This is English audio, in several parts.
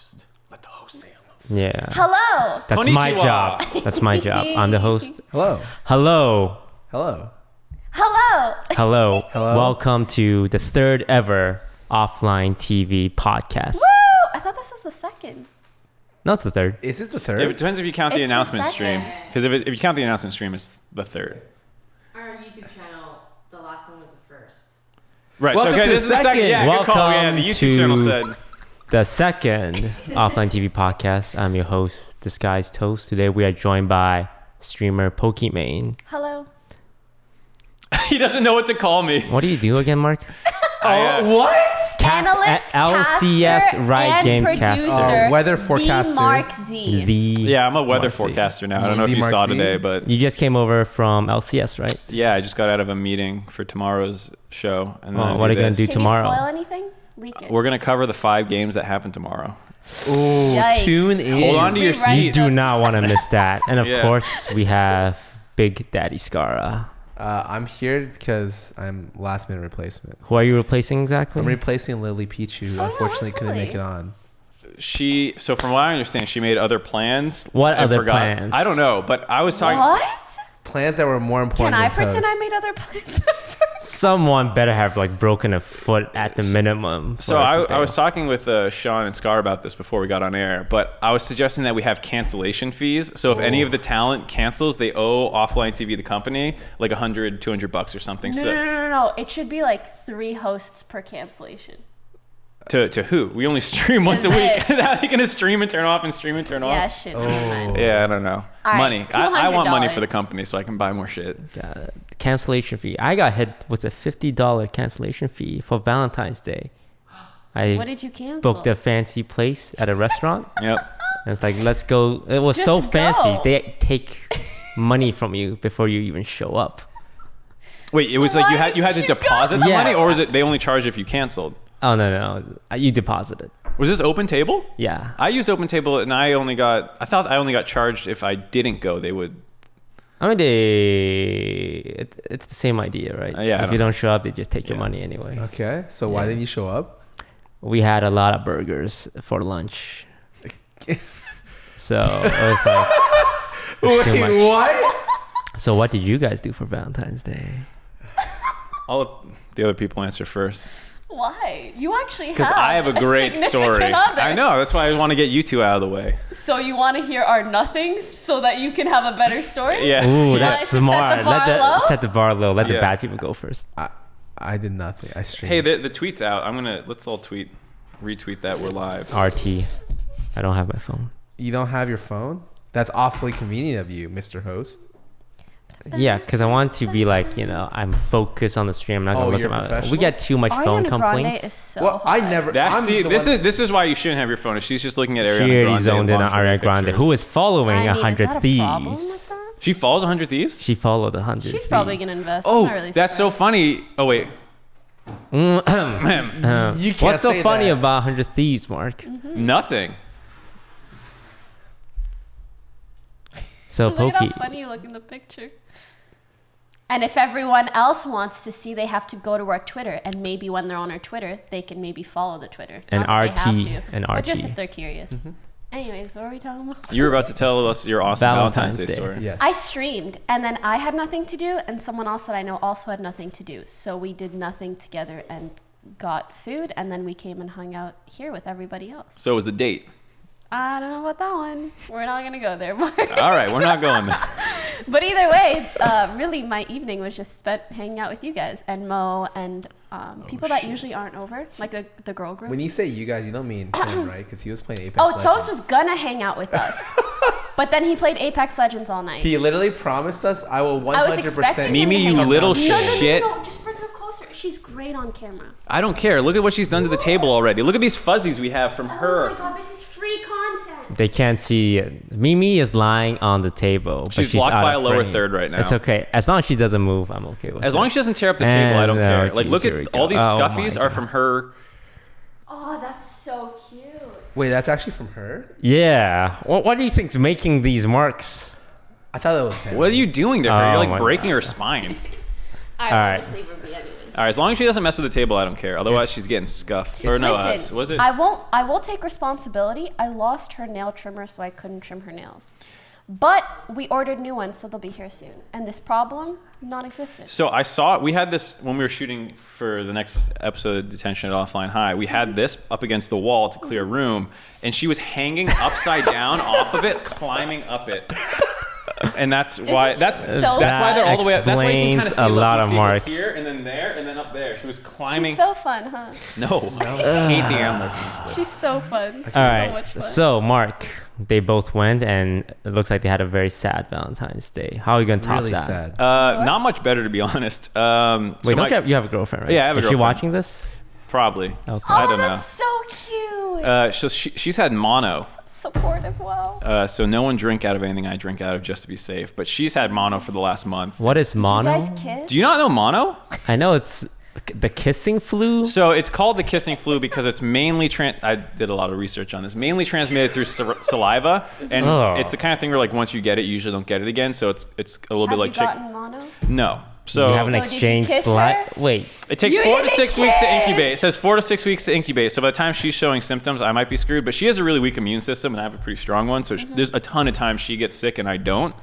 host. Let the host say hello. Yeah. Hello. That's my Konnichiwa. job. That's my job. I'm the host. Hello. Hello. Hello. Hello. Hello. Hello. Welcome to the third ever offline TV podcast. Woo! I thought this was the second. No, it's the third. Is it the It third? depends if you count the It's the announcement stream. second. Because if you count the announcement stream, it's the third. Our YouTube channel, the last one was the first. Right. Welcome so okay, to this the is the second. second. Yeah, good call. Yeah, Welcome the YouTube channel to- said. The second offline TV podcast. I'm your host, Disguised Toast. Today we are joined by streamer Pokimane. Hello. He doesn't know what to call me. What do you do again, Mark? What? Analyst, LCS caster, Riot and Games producer, caster. Weather forecaster. The Mark Z. The Yeah, I'm a weather Mark Z. forecaster now. I don't know if The you Mark saw Z? today, but You just came over from LCS, right? yeah, I just got out of a meeting for tomorrow's show. And Oh, then what are you gonna do Can tomorrow? you spoil anything? Leak it. We're gonna cover the 5 games that happen tomorrow. Ooh, Yikes. tune in. Hold on to your Rewrite seat. You do not want to miss that. And of Yeah. course, we have Big Daddy Scara. I'm here because I'm last minute replacement. Who are you replacing exactly? I'm replacing Lily Peach, who Oh, unfortunately where's couldn't Lily? make it on. So from what I understand, she made other plans. What and other forgot. plans? I don't know, but I was talking. What? Plans that were more important Can I than pretend I toast. made other plans? Someone better have like broken a foot at the minimum. So for it to I fail. was talking with Sean and Scar about this before we got on air, but I was suggesting that we have cancellation fees. So if any of the talent cancels, they owe Offline TV, the company, like $100, $200 or something. No, So no. It should be like 3 hosts per cancellation. to who? We only stream once a week. this. How are they gonna stream and turn off and stream and turn Yeah, off? shit. Never mind. Yeah, I don't know. All right, Money. I want money for $200. the company so I can buy more shit. Cancellation fee. I got hit with a $50 cancellation fee for Valentine's Day. I What did you cancel? booked a fancy place at a restaurant. Yep. And it's like, let's go. It was so Just fancy. go. They take money from you before you even show up. Wait, it was So like why you had to didn't you deposit go? the Yeah. money, or was it they only charge if you canceled? Oh, no. You deposited. Was this Open Table? Yeah. I used Open Table and I thought I only got charged if I didn't go. They would. I mean, it's the same idea, right? Yeah, I If you don't- don't show up, they just take your Yeah. money anyway. Okay, so why Yeah. didn't you show up? We had a lot of burgers for lunch. So it was like, it's too much. what? So what did you guys do for Valentine's Day? I'll let the other people answer first. Why? You actually have. Because I have a great significant story. other. I know. That's why I want to get you two out of the way. So you want to hear our nothings so that you can have a better story? Yeah. Ooh, want that's us to set the smart. bar low? Set the bar low. Let the Yeah. bad people go first. I did nothing. I streamed. Hey, the tweet's out. Let's all retweet that we're live. RT. I don't have my phone. You don't have your phone? That's awfully convenient of you, Mr. Host. Yeah, because I want to be like, I'm focused on the stream. I'm not gonna Oh, look you're at my. professional? We get too much phone Ariana complaints. Grande is so Well, I hot. never. That's, see, the this one- is this is why you shouldn't have your phone. If she's just looking at She Ariana already Grande. zoned in on lingerie Ariana Grande, pictures. who is following I mean, is 100 that a problem with Thieves. that? She follows 100 Thieves. She followed 100 She's Thieves. probably gonna invest. Oh, I'm not really that's so surprised. funny. Oh wait. You can't What's so say funny that. about 100 Thieves, Mark? Mm-hmm. Nothing. So Look at how Pokey, funny you look in the picture. And if everyone else wants to see, they have to go to our Twitter, and maybe when they're on our Twitter, they can maybe follow the Twitter. And Not that they RT, have to, and but just RT. if they're curious. Anyways, what were we talking about? You were about to tell us your awesome Valentine's, Day Day. story. Yes. I streamed, and then I had nothing to do, and someone else that I know also had nothing to do. So we did nothing together and got food, and then we came and hung out here with everybody else. So it was a date. I don't know about that one. We're not gonna go there, Mark. All right, we're not going there. But either way, really, my evening was just spent hanging out with you guys and Mo and people that usually aren't over, like the girl group. When you say you guys, you don't mean him, right? Because he was playing Apex Oh, Legends. Toast was gonna hang out with us, but then he played Apex Legends all night. He literally promised us, I will 100%. I was expecting him Mimi, to you hang out. little no, no, no, shit. No, no, just bring her closer. She's great on camera. I don't care. Look at what she's done to the table already. Look at these fuzzies we have from Oh her. my god, this is free content. they can't see. Mimi is lying on the table, but She's she's blocked out by of a lower frame. third right now. It's okay as long as she doesn't move. I'm okay with it. As long as she doesn't tear up the table, I don't And, care. geez, Like, look here we at go. all these Oh my scuffies are God. from her. Oh, that's so cute. Wait, that's actually from her? Yeah. What do you think's making these marks? I thought that was him. What are you doing to her? Oh You're my like breaking God. her spine. All right. We'll just leave her be anyways. All right, as long as she doesn't mess with the table, I don't care. Otherwise, she's getting scuffed. Or no, Listen, was it? I will take responsibility. I lost her nail trimmer, so I couldn't trim her nails. But we ordered new ones, so they'll be here soon. And this problem, non-existent. So I saw we had this when we were shooting for the next episode of Detention at Offline High. We had this up against the wall to clear room, and she was hanging upside down off of it, climbing up it. And that's why that's why they're all the way up. That's why you can kind of see a lot of you see marks here and then there and then up there. She was climbing. She's so fun, huh? No, I hate the animals in this place. She's so fun. She's All so right. much fun. So, Mark, they both went, and it looks like they had a very sad Valentine's Day. How are you gonna top Really that? sad. Not much better, to be honest. Wait, don't you have a girlfriend, right? Yeah, I have a Is she girlfriend. watching this? Probably. Okay. I Oh, don't know. that's so cute. So she's had mono. Supportive, wow. So no one drink out of anything I drink out of just to be safe. But she's had mono for the last month. What is mono? You guys kiss? Do you not know mono? I know it's the kissing flu. So it's called the kissing flu because it's mainly I did a lot of research on this. Mainly transmitted through saliva, and Oh. it's the kind of thing where like once you get it, you usually don't get it again. So it's a little Have bit like you gotten mono? No. So You haven't So did you exchanged kiss saliva. her? Wait, it takes You 4 to didn't 6 weeks to kiss! incubate. It says 4 to 6 weeks to incubate. So by the time she's showing symptoms, I might be screwed. But she has a really weak immune system, and I have a pretty strong one. So there's a ton of times she gets sick and I don't.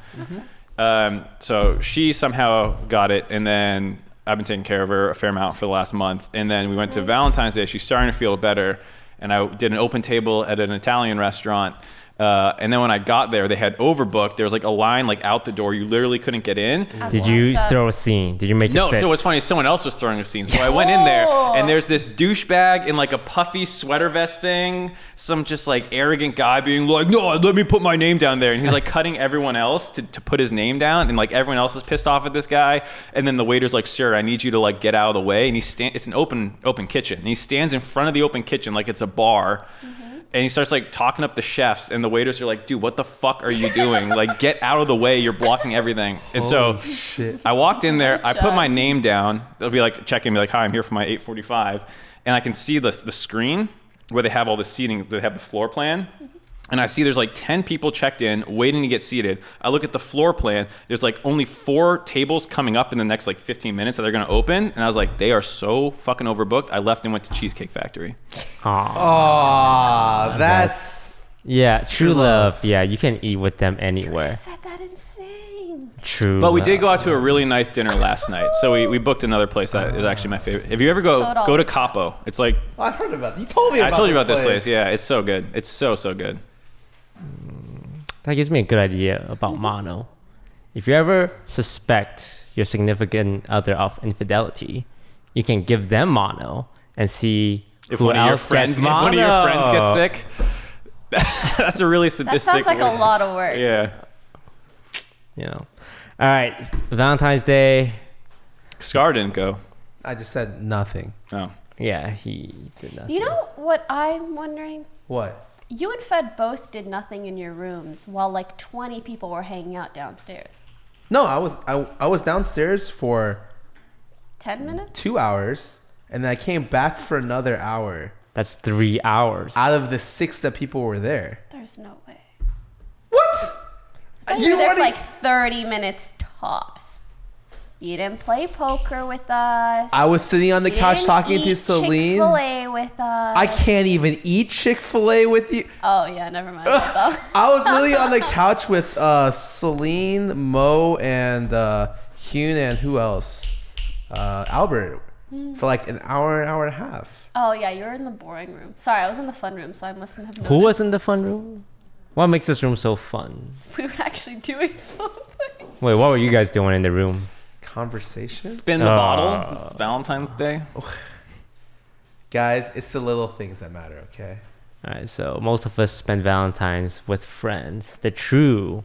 So she somehow got it, and then I've been taking care of her a fair amount for the last month. And then we went to Valentine's Day. She's starting to feel better, and I did an open table at an Italian restaurant. And then when I got there, they had overbooked. There was like a line like out the door. You literally couldn't get in. did you throw a scene? Did you make No, it fit? so what's funny is someone else was throwing a scene. So I went in there, and there's this douchebag in like a puffy sweater vest thing. Some just like arrogant guy being like, no, let me put my name down there. And he's like cutting everyone else to put his name down. And like everyone else is pissed off at this guy. And then the waiter's like, sir, I need you to like get out of the way. And it's an open kitchen. And he stands in front of the open kitchen like it's a bar. And he starts like talking up the chefs, and the waiters are like, dude, what the fuck are you doing? Like, get out of the way. You're blocking everything. And so Shit. I walked in there, I put my name down. They'll be like, check in, be like, hi, I'm here for my 8:45. And I can see the screen where they have all the seating, they have the floor plan. And I see there's like 10 people checked in, waiting to get seated. I look at the floor plan. There's like only 4 tables coming up in the next like 15 minutes that they're going to open. And I was like, they are so fucking overbooked. I left and went to Cheesecake Factory. Aw, that's Yeah, true love. Yeah, you can eat with them anywhere. Said that insane. True. But we love. did go out to a really nice dinner last night. So we booked another place that is actually my favorite. If you ever So it all go to worked Capo. It's like, I've heard about. You told me. I told you about this place. Yeah, it's so good. It's so good. That gives me a good idea about mono. If you ever suspect your significant other of infidelity, you can give them mono and see If who one of your else friends, gets if mono. one of your friends gets sick, that's a really sadistic. That sounds like word. a lot of work. Yeah. You know. All right, Valentine's Day. Scar didn't go. I just said nothing. Oh. Yeah, he did nothing. You know what I'm wondering? What? You and Fed both did nothing in your rooms while like 20 people were hanging out downstairs. No, I was downstairs for 10 minutes? 2 hours, and then I came back for another hour. That's 3 hours. Out of the 6 that people were there. There's no way. What? You were like 30 minutes tops. You didn't play poker with us. I was sitting on the You couch didn't talking to eat Celine. Chick-fil-A with us. I can't even eat Chick-fil-A with you. Oh yeah, never mind. Though. I was literally on the couch with Celine, Mo, and Hune, and who else? Albert, for like an hour and a half. Oh yeah, you were in the boring room. Sorry, I was in the fun room, so I mustn't have noticed. Who was in the fun room? What makes this room so fun? We were actually doing something. Wait, what were you guys doing in the room? Conversation? Spin the bottle. It's Valentine's Day. Guys, it's the little things that matter, okay? All right, so most of us spend Valentine's with friends. The true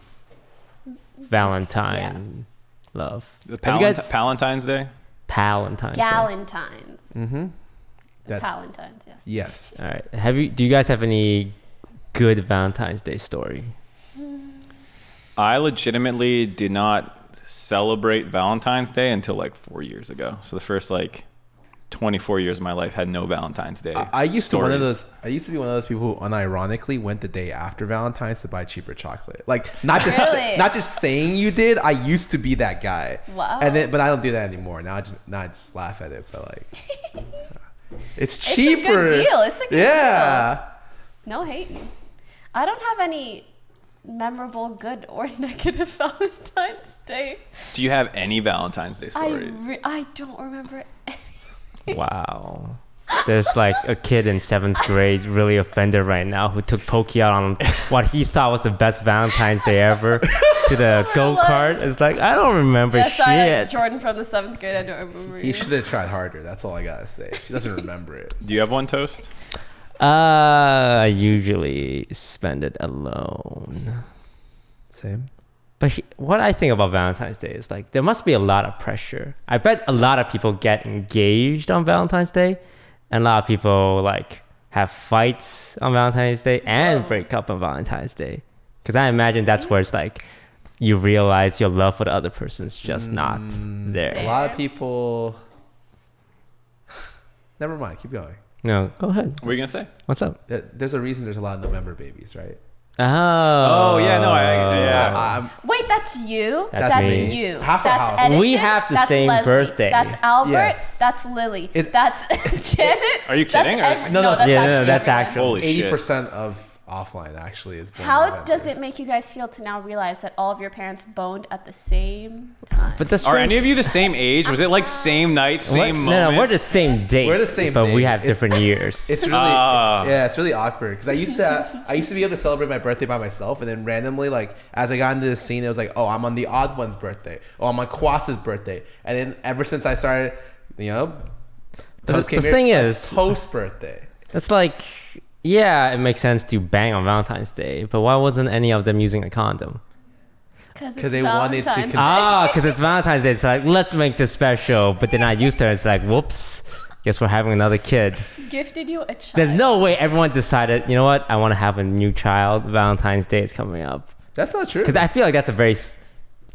Valentine love. The Have you guys- Valentine's Day. Palentine's Day. Galentine's. Mm-hmm. Palentine's, yes. Yes. All right. Do you guys have any good Valentine's Day story? I legitimately did not celebrate Valentine's Day until like 4 years ago. So the first like 24 years of my life had no Valentine's Day. I used to stories. I used to be one of those people who unironically went the day after Valentine's to buy cheaper chocolate. Like not just Really? not just saying you did. I used to be that guy. Wow. But I don't do that anymore. Now I just laugh at it. But like, it's It's cheaper. a good deal. It's a good Yeah. deal. No hating. I don't have any memorable good or negative Valentine's Day. Do you have any Valentine's Day stories? I don't remember. Wow. There's like a kid in 7th grade really offended right now who took Pokey out on what he thought was the best Valentine's Day ever to the go-kart. It's like, I don't remember Yes, shit. Jordan from the 7th grade. I don't remember. He you. should have tried harder. That's all I gotta say. She doesn't remember it. Do you have one, Toast? I usually spend it alone. Same. But what I think about Valentine's Day is like there must be a lot of pressure. I bet a lot of people get engaged on Valentine's Day, and a lot of people like have fights on Valentine's Day and Whoa. break up on Valentine's Day. Because I imagine that's where it's like you realize your love for the other person's just not A there. lot of people. Never mind. Keep going. No, go ahead. What were you gonna say? What's up? There's a reason there's a lot of November babies, right? Oh, yeah, no, yeah. I'm- Wait, that's you? That's me. you. Half a that's house. Edison? We have the That's same Leslie. birthday. That's Albert. Yes. That's Lily. Is- That's Janet. Are you kidding, or That's is it- every- No, no, that's yeah, actually no, that's everyone. actual. Holy shit. 80% of offline actually is born in How November. does it make you guys feel to now realize that all of your parents boned at the same time? But the Are strange- any of you the same age? Was it like same night, same moment? No, we're the same date. We're the same but we date. have It's- different years. It's really it's really awkward because I used to be able to celebrate my birthday by myself, and then randomly, like as I got into the scene, it was like, oh, I'm on the odd one's birthday, oh, I'm on Kwas's birthday, and then ever since I started, Toast the came here, thing that's is- Toast's birthday. It's like, yeah, it makes sense to bang on Valentine's Day, but why wasn't any of them using a condom? Because they wanted to Because it's Valentine's Day. It's like, let's make this special, but then I used her. It's like, whoops, guess we're having another kid. gifted you a child. There's no way everyone decided, you know what, I want to have a new child. Valentine's Day is coming up. That's not true. Because I feel like that's a very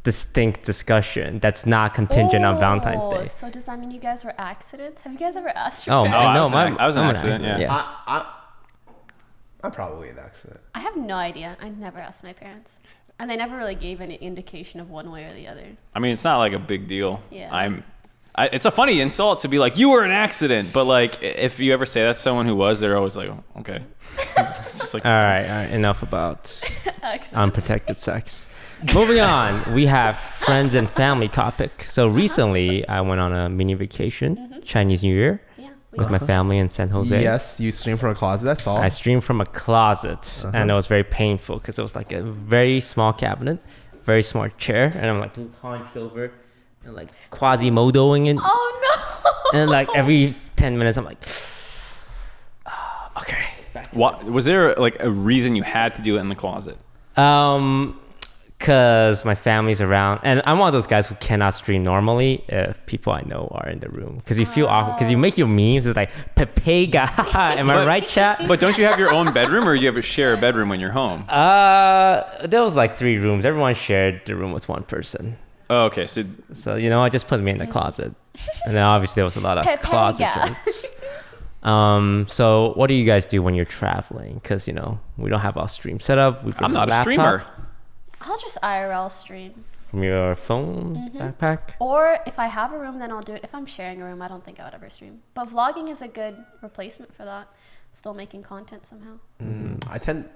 distinct discussion that's not contingent on Valentine's Day. So does that mean you guys were accidents? Have you guys ever asked your Oh, parents? no, I was an I'm accident, yeah. I'm probably an accident. I have no idea. I never asked my parents. And they never really gave any indication of one way or the other. I mean, it's not like a big deal. Yeah. It's a funny insult to be like, you were an accident. But like, if you ever say that to someone who was, they're always like, oh, okay. It's just like, All right, enough about Accidents. unprotected sex. Moving on, we have friends and family topic. So recently, I went on a mini vacation, Chinese New Year, Yeah. We with my family in San Jose. Yes, you stream from a closet. I saw. I streamed from a closet, and it was very painful because it was like a very small cabinet, very small chair, and I'm like hunched over and like Quasimodoing it. Oh no! And like every 10 minutes, I'm like, okay. what, was there like a reason you had to do it in the closet? Because my family's around, and I'm one of those guys who cannot stream normally if people I know are in the room. Because you feel awkward, because you make your memes, it's like, Pepega, am I right, chat? But don't you have your own bedroom, or you have to share a bedroom when you're home? There was like 3 rooms. Everyone shared the room with one person. Oh, okay, so So, I just put me in the closet. And then obviously there was a lot of closet Pepega. jokes. So what do you guys do when you're traveling? Because, we don't have our stream set up. We I'm not a streamer. I'll just IRL stream. From your phone, backpack. Or if I have a room, then I'll do it. If I'm sharing a room, I don't think I would ever stream. But vlogging is a good replacement for that. Still making content somehow.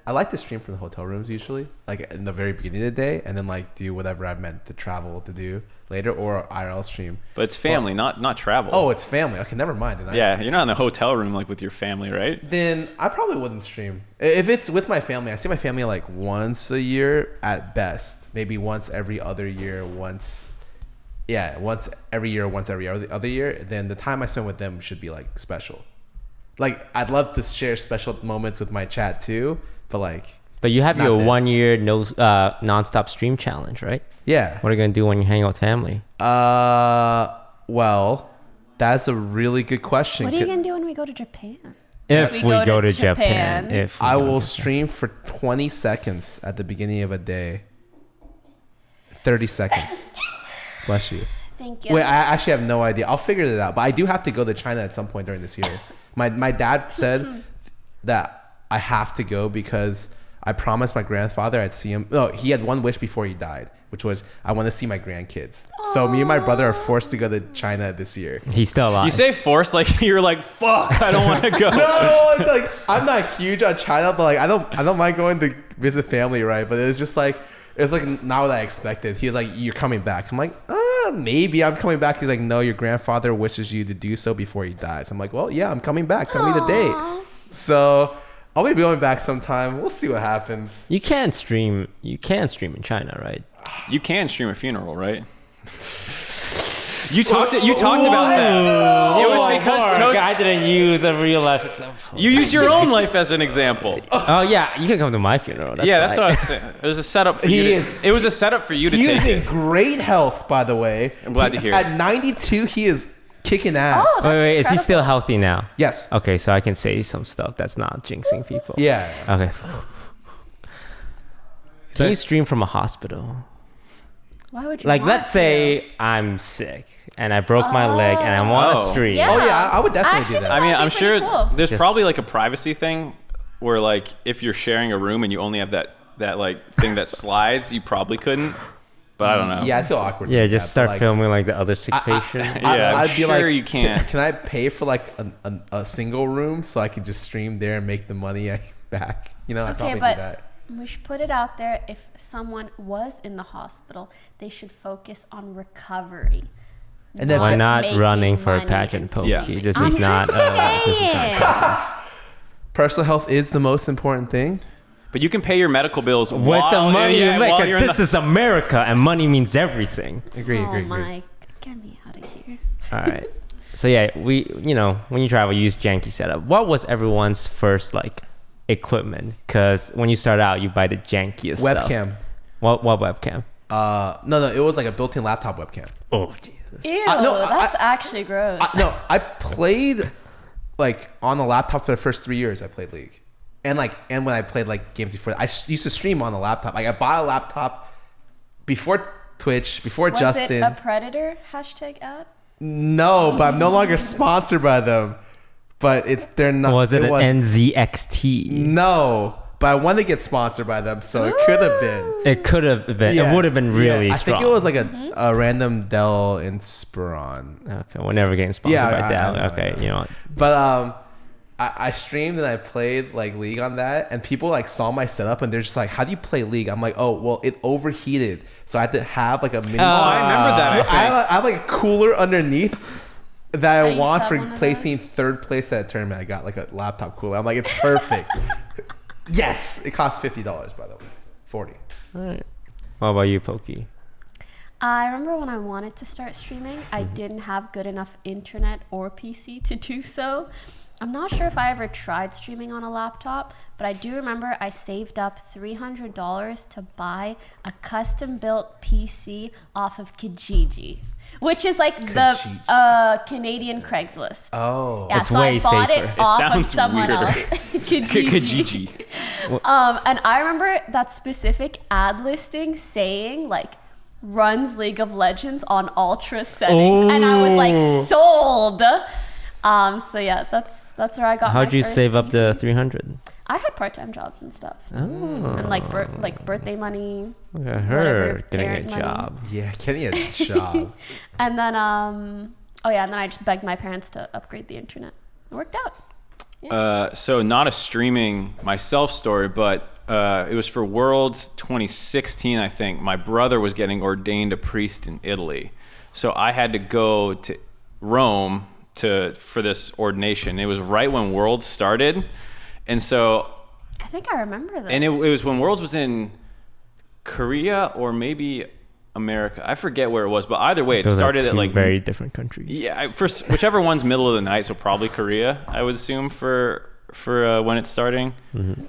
I like to stream from the hotel rooms usually, like in the very beginning of the day, and then like do whatever I meant to travel to do later, or IRL stream. But it's family, not travel. Oh, it's family. Okay, never mind. yeah, you're not in the hotel room like with your family, right? Then I probably wouldn't stream. If it's with my family, I see my family like once a year at best, maybe once every other year, once every year, once every other year. Then the time I spend with them should be like special. Like I'd love to share special moments with my chat too, but like. But you have Not your this. 1 year non-stop stream challenge, right? Yeah. What are you going to do when you hang out with family? Well, that's a really good question. What are you going to do when we go to Japan? If we go to Japan. Japan. If we I go will to stream for 20 seconds at the beginning of a day. 30 seconds. Bless you. Thank you. Wait, I actually have no idea. I'll figure it out. But I do have to go to China at some point during this year. My dad said that I have to go because I promised my grandfather I'd see him. No, he had one wish before he died, which was I want to see my grandkids. So me and my brother are forced to go to China this year. He's still alive. You say forced like you're like, fuck, I don't want to go. No, it's like I'm not huge on China, but like I don't mind going to visit family, right? But it's like not what I expected. He was like, "You're coming back." I'm like, maybe I'm coming back. He's like, "No, your grandfather wishes you to do so before he dies." I'm like, "Well, yeah, I'm coming back. Tell me the date." So I'll be going back sometime. We'll see what happens. You can stream in China, right? You can stream a funeral, right? You talked about that. It was because Toast, I didn't use a real life example. you used your own life as an example. Oh yeah, you can come to my funeral. That's That's fine. what I was saying. It was a setup for He you. is- It was a setup for you to He take is in it. great health, by the way. I'm glad to hear it. At 92, he is kicking ass. Oh, Wait, is he incredible. still healthy now? Yes. Okay, so I can say some stuff that's not jinxing people. Yeah. Okay. So- Can you stream from a hospital? Why would you? Like, want let's to? say I'm sick and I broke my leg and I want to Oh. stream. Yeah. Oh yeah, I would definitely Actually, do that. I mean, That'd be I'm sure pretty cool. there's Just- probably like a privacy thing where like if you're sharing a room and you only have that like thing that slides, you probably couldn't. But I don't know. Yeah, I feel awkward. Yeah, with just that, start but, like, filming like the other sick patient. Yeah, I'm I'd be like, sure you can't. Can I pay for like a single room so I could just stream there and make the money back? You know, I'd Okay, probably but do that. we should put it out there. If someone was in the hospital, they should focus on recovery. And then- Why not making running for a money pageant, and Pokey? Yeah. streaming. This I'm is not. just This is not saying. pageant. Personal health is the most important thing. But you can pay your medical bills With while, the money yeah, you make, while 'cause you're in this the, is America and money means everything. Agree. Oh my! Get me out of here. All right. So yeah, when you travel, you use janky setup. What was everyone's first like equipment? Because when you start out, you buy the jankiest stuff. Webcam. What webcam? No, it was like a built-in laptop webcam. Oh Jesus. Ew, no, that's actually gross. I played like on the laptop for the first 3 years. I played League, and when I played like games before, I used to stream on the laptop. Like I bought a laptop before Twitch, before was Justin. it a Predator #ad? No, but I'm no longer sponsored by them. But they're not. Was it an wasn't- NZXT? No, but I want to get sponsored by them, so it could have been. It could have been. Yes. It would have been really I strong. think it was like a random Dell Inspiron. Okay, we're never getting sponsored Yeah, by I Dell. know, I Okay, know. you know what? But I streamed and I played like League on that, and people like saw my setup and they're just like, "How do you play League?" I'm like, "Oh, well, it overheated, so I had to have like a mini." Oh, I remember that. I think. I have like a cooler underneath that I you want sell for one of placing third place at a tournament. I got like a laptop cooler. I'm like, it's perfect. Yes, it costs $50 by the way, 40. All right. What about you, Pokey? I remember when I wanted to start streaming, I didn't have good enough internet or PC to do so. I'm not sure if I ever tried streaming on a laptop, but I do remember I saved up $300 to buy a custom-built PC off of Kijiji, which is like the Canadian Craigslist. Oh, Yeah, It's so way I bought safer. it It off of sounds someone weirder. else. Kijiji. Kijiji. And I remember that specific ad listing saying like runs League of Legends on ultra settings, and I was like sold. So yeah, that's where I got. How'd my you first save up the PC. 300? I had part-time jobs and stuff, Oh, and like birthday money, look at whatever, her getting a parent money. job. yeah, getting a job. and then and then I just begged my parents to upgrade the internet. It worked out. So not a streaming myself story, but it was for Worlds 2016, I think. My brother was getting ordained a priest in Italy, so I had to go to Rome for this ordination. It was right when Worlds started, and so I think I remember this. and it was when Worlds was in Korea or maybe America. I forget where it was, but either way, it Those are started at two like very different countries. yeah, whichever one's middle of the night, so probably Korea, I would assume for when it's starting. Mm-hmm.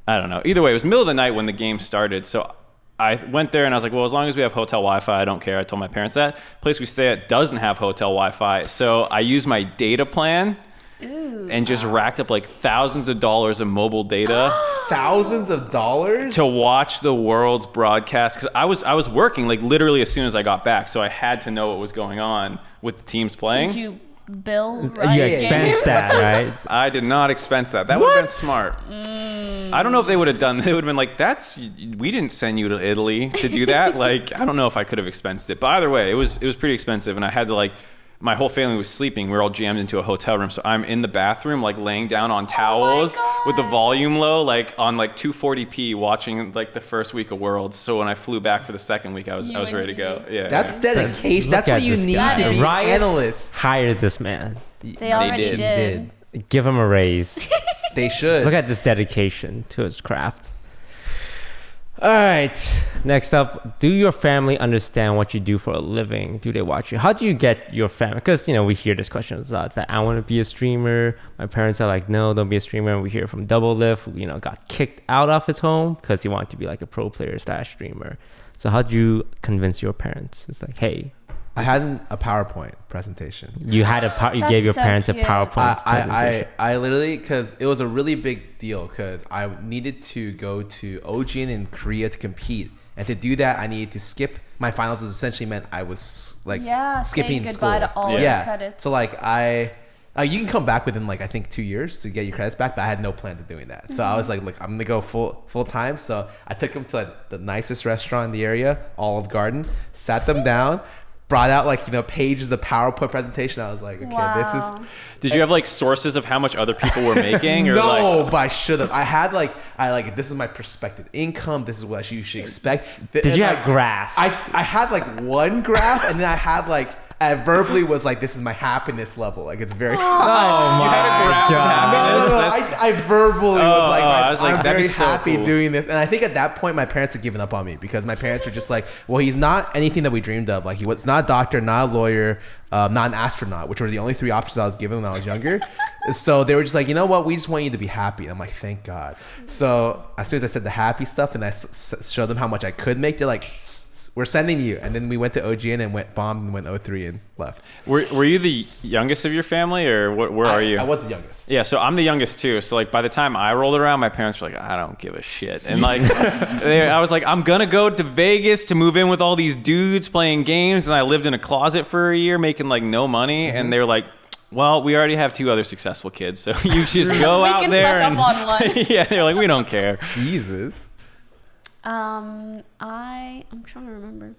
I don't know. Either way, it was middle of the night when the game started. So I went there and I was like, well, as long as we have hotel Wi-Fi, I don't care. I told my parents that. Place we stay at doesn't have hotel Wi-Fi, so I used my data plan and just racked up like thousands of dollars of mobile data thousands of dollars to watch the world's broadcast, because I was working like literally as soon as I got back, so I had to know what was going on with the teams playing. Did you bill You right? expense that, right? I did not expense that. That would have been smart. I don't know if they would have done. They would have been like, we didn't send you to Italy to do that. Like, I don't know if I could have expensed it. But either way, it was pretty expensive, and I had to like. My whole family was sleeping. We were all jammed into a hotel room. So I'm in the bathroom, like laying down on towels with the volume low, like on like 240p, watching like the first week of Worlds. So when I flew back for the second week, I was ready to go. Yeah, That's dedication. Look That's what at you this need guy. to be Riot analysts. Hire this man. They already did. did. Give him a raise. They should. Look at this dedication to his craft. All right. Next up, do your family understand what you do for a living? Do they watch you? How do you get your family? Because, we hear this question a lot. It's like, I want to be a streamer. My parents are like, no, don't be a streamer. And we hear from Double Lift, who, got kicked out of his home because he wanted to be like a pro player / streamer. So how do you convince your parents? It's like, hey, I had a PowerPoint presentation. you That's gave your so parents cute. a PowerPoint presentation. I literally, because it was a really big deal, because I needed to go to OGN in Korea to compete, and to do that I needed to skip my finals, was essentially meant I was like skipping saying school. goodbye to all your credits. So like you can come back within like I think 2 years to get your credits back, but I had no plans of doing that. So I was like, look, I'm gonna go full time. So I took them to like, the nicest restaurant in the area, Olive Garden, sat them down, brought out like pages of PowerPoint presentation. I was like, okay, this is. Did you have like sources of how much other people were making? Or No, like, but I should have. I had this is my prospective income. This is what you should expect. Did you have graphs? I had like one graph, and then I had like. I verbally was like, this is my happiness level. Like, it's very high. Oh my had a graph of God. No. That's- I verbally was like, I was like, I'm that'd be very so happy cool. doing this. And I think at that point, my parents had given up on me, because my parents were just like, well, he's not anything that we dreamed of. Like, he was not a doctor, not a lawyer, not an astronaut, which were the only 3 options I was given when I was younger. So they were just like, you know what? We just want you to be happy. And I'm like, thank God. So as soon as I said the happy stuff and I showed them how much I could make, they're like, we're sending you. And then we went to OGN and bombed and went 0-3 and left. were you the youngest of your family, or where are you? I was the youngest. Yeah, so I'm the youngest too. So like by the time I rolled around, my parents were like, I don't give a shit. And like I was like, I'm gonna go to Vegas to move in with all these dudes playing games, and I lived in a closet for a year making like no money. And they were like, well, we already have 2 other successful kids, so you just go We out can there fuck and up on one. yeah, they're like, we don't care. Jesus. I'm trying to remember.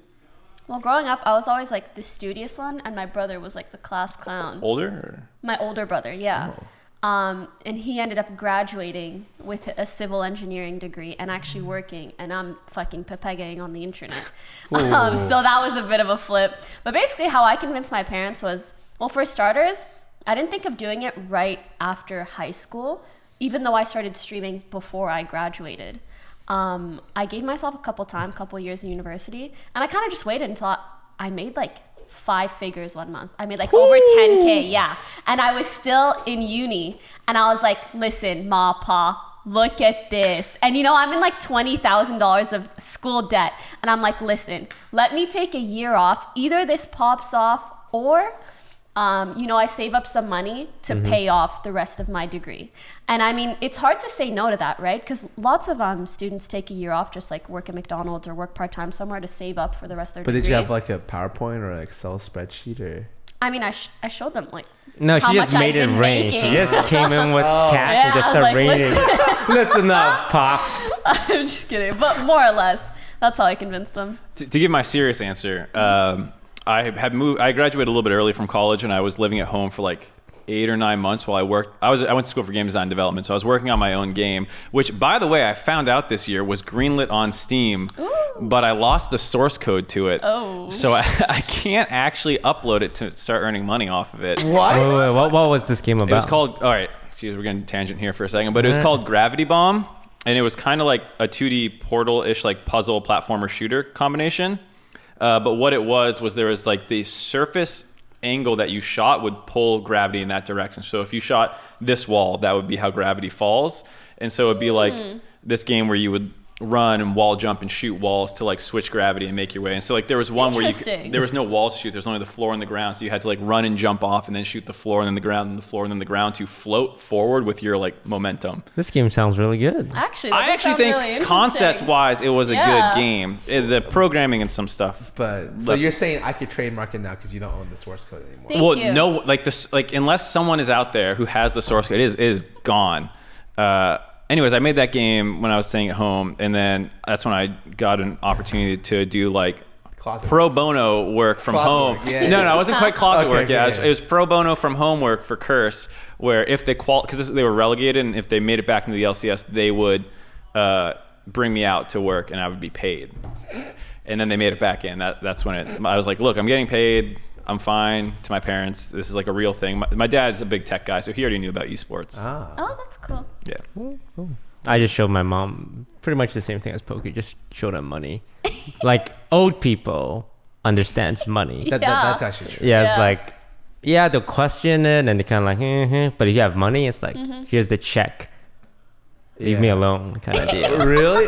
Well, growing up, I was always like the studious one, and my brother was like the class clown. Older? Or? My older brother, yeah. And he ended up graduating with a civil engineering degree and actually working, and I'm fucking pepegaing on the internet. So that was a bit of a flip. But basically how I convinced my parents was, well, for starters, I didn't think of doing it right after high school, even though I started streaming before I graduated. I gave myself a couple years in university, and I kind of just waited until I made like 5 figures one month. I made like over 10K, yeah. And I was still in uni, and I was like, listen, Ma, Pa, look at this. And I'm in like $20,000 of school debt. And I'm like, listen, let me take a year off. Either this pops off, or I save up some money to pay off the rest of my degree. And I mean, it's hard to say no to that, right? Because lots of students take a year off, just like work at McDonald's or work part-time somewhere to save up for the rest of their But degree. did you have like a PowerPoint or an Excel spreadsheet or? I mean, I showed them like No, how she just much made I've it been rain. She making. just came in with cash Yeah, and just I was started like, raining. Listen up, Pops. I'm just kidding. But more or less, that's how I convinced them. To give my serious answer, I had moved. I graduated a little bit early from college, and I was living at home for like 8 or 9 months while I worked. I went to school for game design and development, so I was working on my own game, which, by the way, I found out this year was greenlit on Steam, but I lost the source code to it. Oh. So I can't actually upload it to start earning money off of it. What? Wait, what was this game about? It was called. All right, geez, we're getting tangent here for a second, but it was called Gravity Bomb, and it was kind of like a 2D Portal-ish, like puzzle platformer shooter combination. But what it was there was like the surface angle that you shot would pull gravity in that direction. So if you shot this wall, that would be how gravity falls. And so it'd be like this game where you would run and wall jump and shoot walls to like switch gravity and make your way. And so like there was one where there was no walls to shoot. There's only the floor and the ground. So you had to like run and jump off and then shoot the floor and then the ground and the floor and then the ground to float forward with your like momentum. This game sounds really good. Actually, I actually think really concept-wise it was a Yeah. good game. The programming and some stuff. But so you're saying I could trademark it now because you don't own the source code anymore. Thank Well, you. no, like this, like unless someone is out there who has the source code, it is gone. Anyways, I made that game when I was staying at home, and then that's when I got an opportunity to do like Closet. pro bono work from Closet home. work, yeah. No, it wasn't quite closet Okay, work. Yeah, okay. it was pro bono from home work for Curse, where if they because they were relegated, and if they made it back into the LCS, they would bring me out to work, and I would be paid. And then they made it back in. That's when I was like, look, I'm getting paid. I'm fine. To my parents, this is like a real thing. My dad's a big tech guy, so he already knew about esports. Ah. Oh, that's cool. Yeah. I just showed my mom pretty much the same thing as Pokey. Just showed her money. Like old people understands money. That's actually true. Yeah, it's Yeah. like, yeah, they'll question it and they kind of like, but if you have money, it's like, here's the check. Leave me Yeah. alone, kind of deal. Really?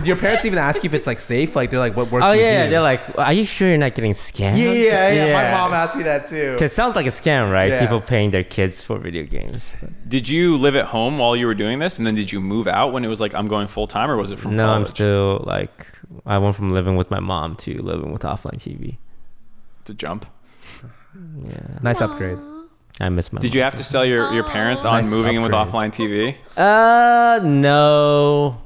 Do your parents even ask you if it's like safe? Like they're like, what work? Oh do you yeah, do? they're like, are you sure you're not getting scammed? Yeah. My mom asked me that too. Cause it sounds like a scam, right? Yeah. People paying their kids for video games. Did you live at home while you were doing this, and then did you move out when it was like I'm going full time, or was it from No, college? I'm still like, I went from living with my mom to living with offline TV. to jump. Yeah, Nice upgrade. I miss my. Did you have to sell your parents on Nice moving in with upgrade. offline TV? No.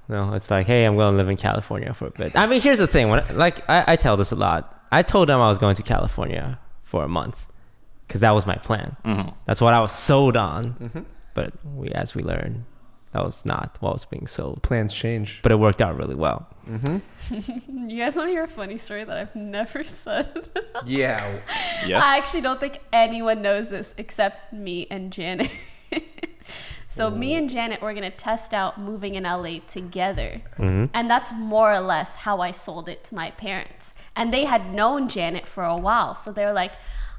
It's like, hey, I'm going to live in California for a bit. I mean, here's the thing. When I tell this a lot. I told them I was going to California for a month because that was my plan. Mm-hmm. That's what I was sold on. But as we learned, that was not what was being sold. Plans change. But it worked out really well. You guys want to hear a funny story that I've never said? Yeah. Yes. I actually don't think anyone knows this except me and Janet. So me and Janet were going to test out moving in LA together. And that's more or less how I sold it to my parents. And they had known Janet for a while. So they were like,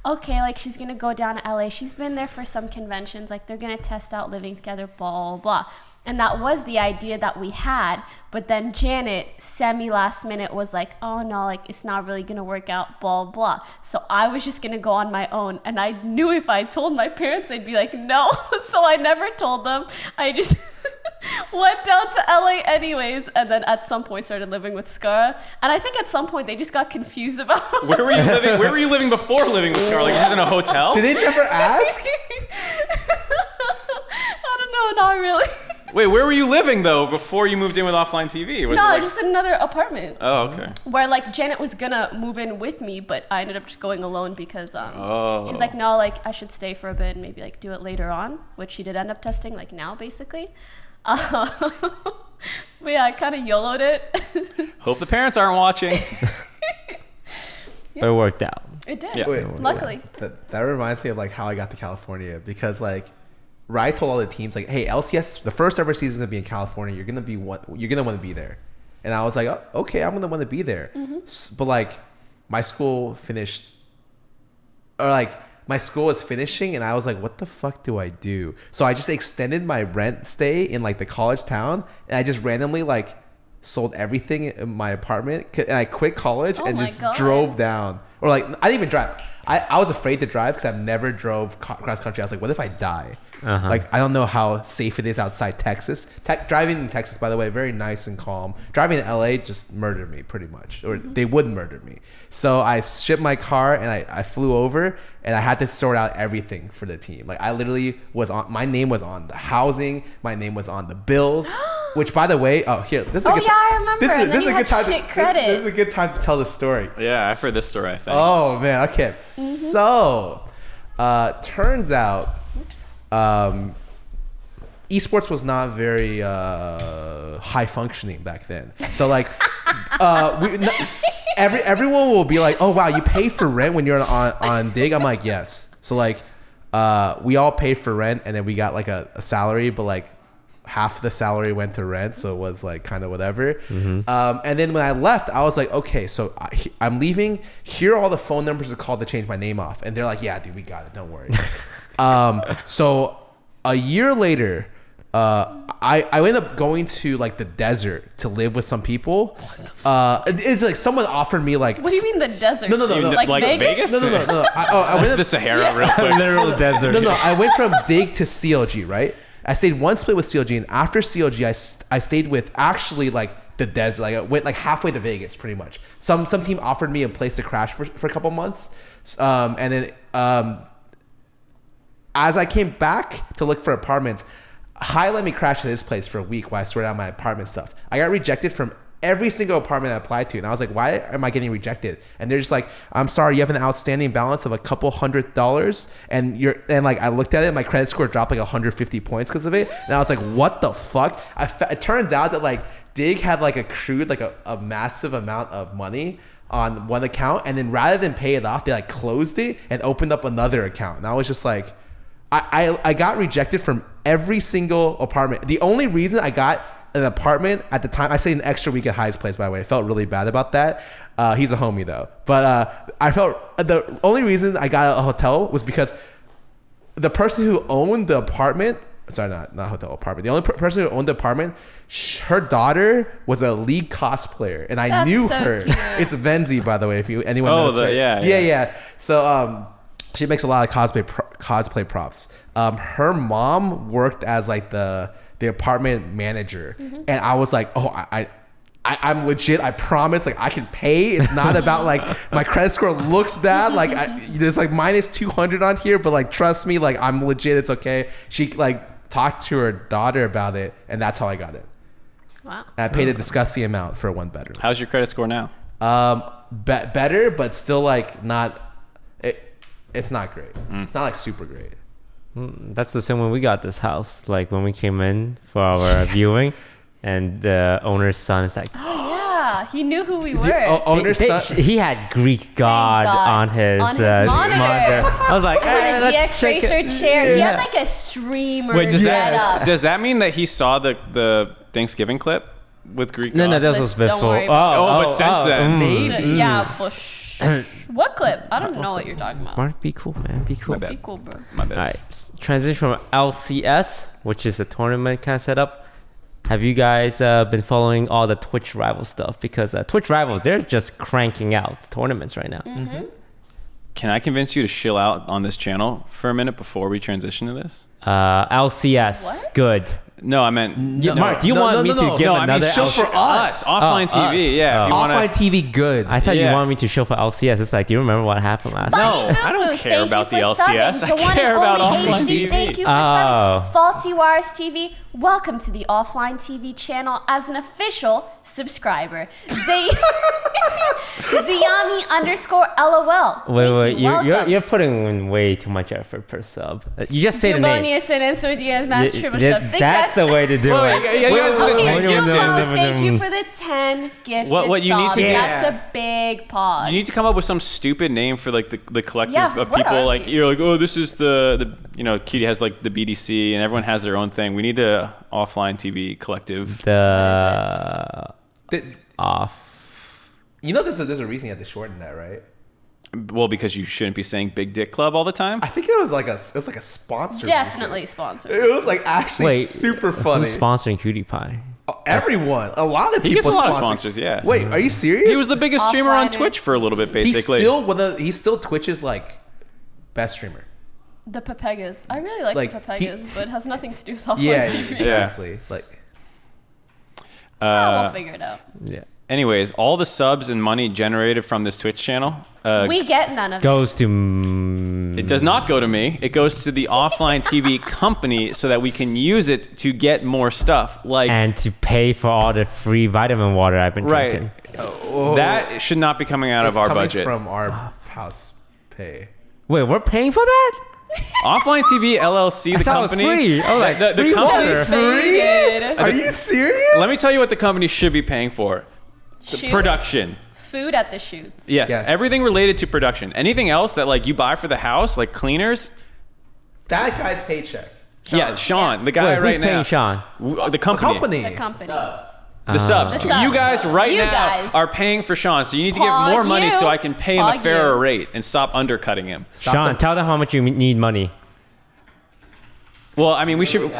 okay, like she's going to go down to LA. She's been there for some conventions. Like they're going to test out living together, blah, blah, blah. And that was the idea that we had. But then Janet, semi-last minute, was like, oh no, like it's not really going to work out, blah, blah. So I was just going to go on my own. And I knew if I told my parents, they'd be like, no. So I never told them. I just went down to LA anyways. And then at some point started living with Skara. And I think at some point they just got confused about Where were you living? Where were you living before living with Scarlett? Like, just in a hotel? Did they never ask? I don't know, not really. Wait, where were you living though before you moved in with offline TV? Was it No, like- just another apartment. Oh, okay. Where like Janet was gonna move in with me, but I ended up just going alone because she was like, no, like I should stay for a bit and maybe like do it later on, which she did end up testing like now basically. But yeah, I kind of YOLO'd it. Hope the parents aren't watching. But it worked out. It did. Yeah. Wait, Luckily. that reminds me of like how I got to California because like Rai told all the teams like, hey, LCS, the first ever season is gonna be in California. You're gonna want to be there. And I was like, oh, okay, I'm gonna want to be there. But like my school finished, or like my school was finishing, and I was like, what the fuck do I do? So I just extended my rent stay in like the college town, and I just randomly like sold everything in my apartment, and I quit college Oh and my just God. drove down. Or like I didn't even drive. I was afraid to drive because I've never drove cross country. I was like, what if I die? Like I don't know how safe it is outside Texas. Driving in Texas, by the way, very nice and calm. Driving in LA just murdered me pretty much, or they would murder me. So I shipped my car and I flew over, and I had to sort out everything for the team. Like I literally was on. My name was on the housing. My name was on the bills. Which, by the way, here this is. Oh, a good yeah, I remember. This is, And then this is you a good had time. shit credit. This is a good time to tell the story. Yeah, I've heard this story, I think. Oh man, okay. So, turns out, esports was not very high functioning back then. So like, everyone will be like, "Oh wow, you pay for rent when you're on Dig." I'm like, "Yes." So like, we all paid for rent, and then we got like a salary, but like half the salary went to rent, so it was like kind of whatever. And then when I left, I was like, okay, so I'm leaving. Here are all the phone numbers to call to change my name off, and they're like, yeah, dude, we got it, don't worry. So a year later, I ended up going to like the desert to live with some people. It's like someone offered me like. What do you mean the desert? No. Like Vegas? No. I went to the Sahara real quick. Literal desert. No. I went from Dig to CLG, right? I stayed one split with CLG, and after CLG, I stayed with actually like the desert. Like I went like halfway to Vegas, pretty much. Some team offered me a place to crash for a couple months, and then as I came back to look for apartments, High let me crash to this place for a week while I sorted out my apartment stuff. I got rejected from every single apartment I applied to, and I was like, why am I getting rejected? And they're just like, I'm sorry, you have an outstanding balance of a couple $100, and like I looked at it, my credit score dropped like 150 points because of it, and I was like, what the fuck? It turns out that like Dig had like accrued like a massive amount of money on one account, and then rather than pay it off, they like closed it and opened up another account, and I was just like, I got rejected from every single apartment. The only reason I got an apartment at the time, I stayed an extra week at High's place, by the way. I felt really bad about that. He's a homie though. But I felt the only reason I got a hotel was because the person who owned the apartment, sorry, not hotel, apartment. The only person who owned the apartment, her daughter was a League cosplayer, and I knew so her. cute. It's Venzi, by the way, if anyone knows her. yeah. So she makes a lot of cosplay props. Her mom worked as like the apartment manager, and I was like, oh, I'm legit. I promise. Like I can pay. It's not about like my credit score looks bad. Like there's like minus 200 on here, but like trust me, like I'm legit. It's okay. She like talked to her daughter about it, and that's how I got it. Wow. And I paid a disgusting amount for a one bedroom. How's your credit score now? Better, but still like not. It's not great. It's not like super great. That's the same when we got this house. Like when we came in for our viewing, and the owner's son is like, Yeah, he knew who we were. The owner's son. he had Greek god on his, monitor. I was like, He had a let's DX check it. Racer chair. He Yeah. had like a streamer Wait, setup. does that mean that he saw the Thanksgiving clip with Greek No, God? this was Don't before. worry about but since then. Maybe. Yeah, what clip? I don't know what you're talking about. Mark, be cool, man. Be cool. My bad. Be cool, bro. My bad. All right, transition from LCS, which is a tournament kind of setup. Have you guys been following all the Twitch Rival stuff? Because Twitch Rivals, they're just cranking out tournaments right now. Can I convince you to chill out on this channel for a minute before we transition to this? LCS, What? good. No, I meant Mark, do you want me to give No, I mean another show LCS? for us offline us. TV. Yeah, if you Offline wanna, TV, good. I thought you Yeah. wanted me to show for LCS. It's like, do you remember what happened last No. time? I don't care Thank about you the for LCS. subbing I to one care and about only offline HD. TV. Thank you for subbing. Faulty Wires TV. Welcome to the Offline TV channel as an official subscriber. Ziyami_LOL. Wait, Thank you. Welcome. you're putting in way too much effort per sub. You just say the name. Zubonius and Ensordias, Mass Triple Shows. Thanks, That's guys. the way to do Well, it. yeah, guys, Okay, Wait, Zubo, thank you for the 10 gifted What you need subs. to do- That's a big pod. You need to come up with some stupid name for like the collective Yeah, of what people. are Like we? you're like, oh, this is the Cutie has like the BDC and everyone has their own thing. We need a offline TV collective. The Th- off. You know, there's a reason you had to shorten that, right? Well, because you shouldn't be saying Big Dick Club all the time. I think it was like a sponsor. Definitely sponsored. It was like actually Wait, super funny. Who's sponsoring Cutie Pie? Everyone, a lot of He people. gets a lot of sponsor- sponsors. Yeah. Wait, are you serious? He was the biggest streamer on Offliners. Twitch for a little bit, He's basically. still Twitch's like best streamer. The Papegas. I really like Like, the Papegas, but it has nothing to do with offline Yeah, TV. exactly. Like We'll figure it out. Yeah. Anyways, all the subs and money generated from this Twitch channel, We get none of it. Goes to. it does not go to me. It goes to the offline TV company so that we can use it to get more stuff. Like And to pay for all the free vitamin water I've been right, drinking. that should not be coming out of it's our coming budget. from our house pay. Wait, we're paying for that? Offline TV LLC, the thought it was company. free. Oh, like the free company. water. Faded. Are you serious? Let me tell you what the company should be paying for. The Shoots. production. Food at the shoots. Yes, Yes. everything related to production. Anything else that like you buy for the house, like cleaners. That guy's paycheck. Yeah, Sean, the guy Wait, right who's now. paying Sean? The company. The company. The subs. The subs. You guys right You now guys. are paying for Sean, so you need to give Pog more money you. so I can pay him a Pog fairer you. rate and stop undercutting him. Sean, tell them how much you need money. Well, I mean, we should.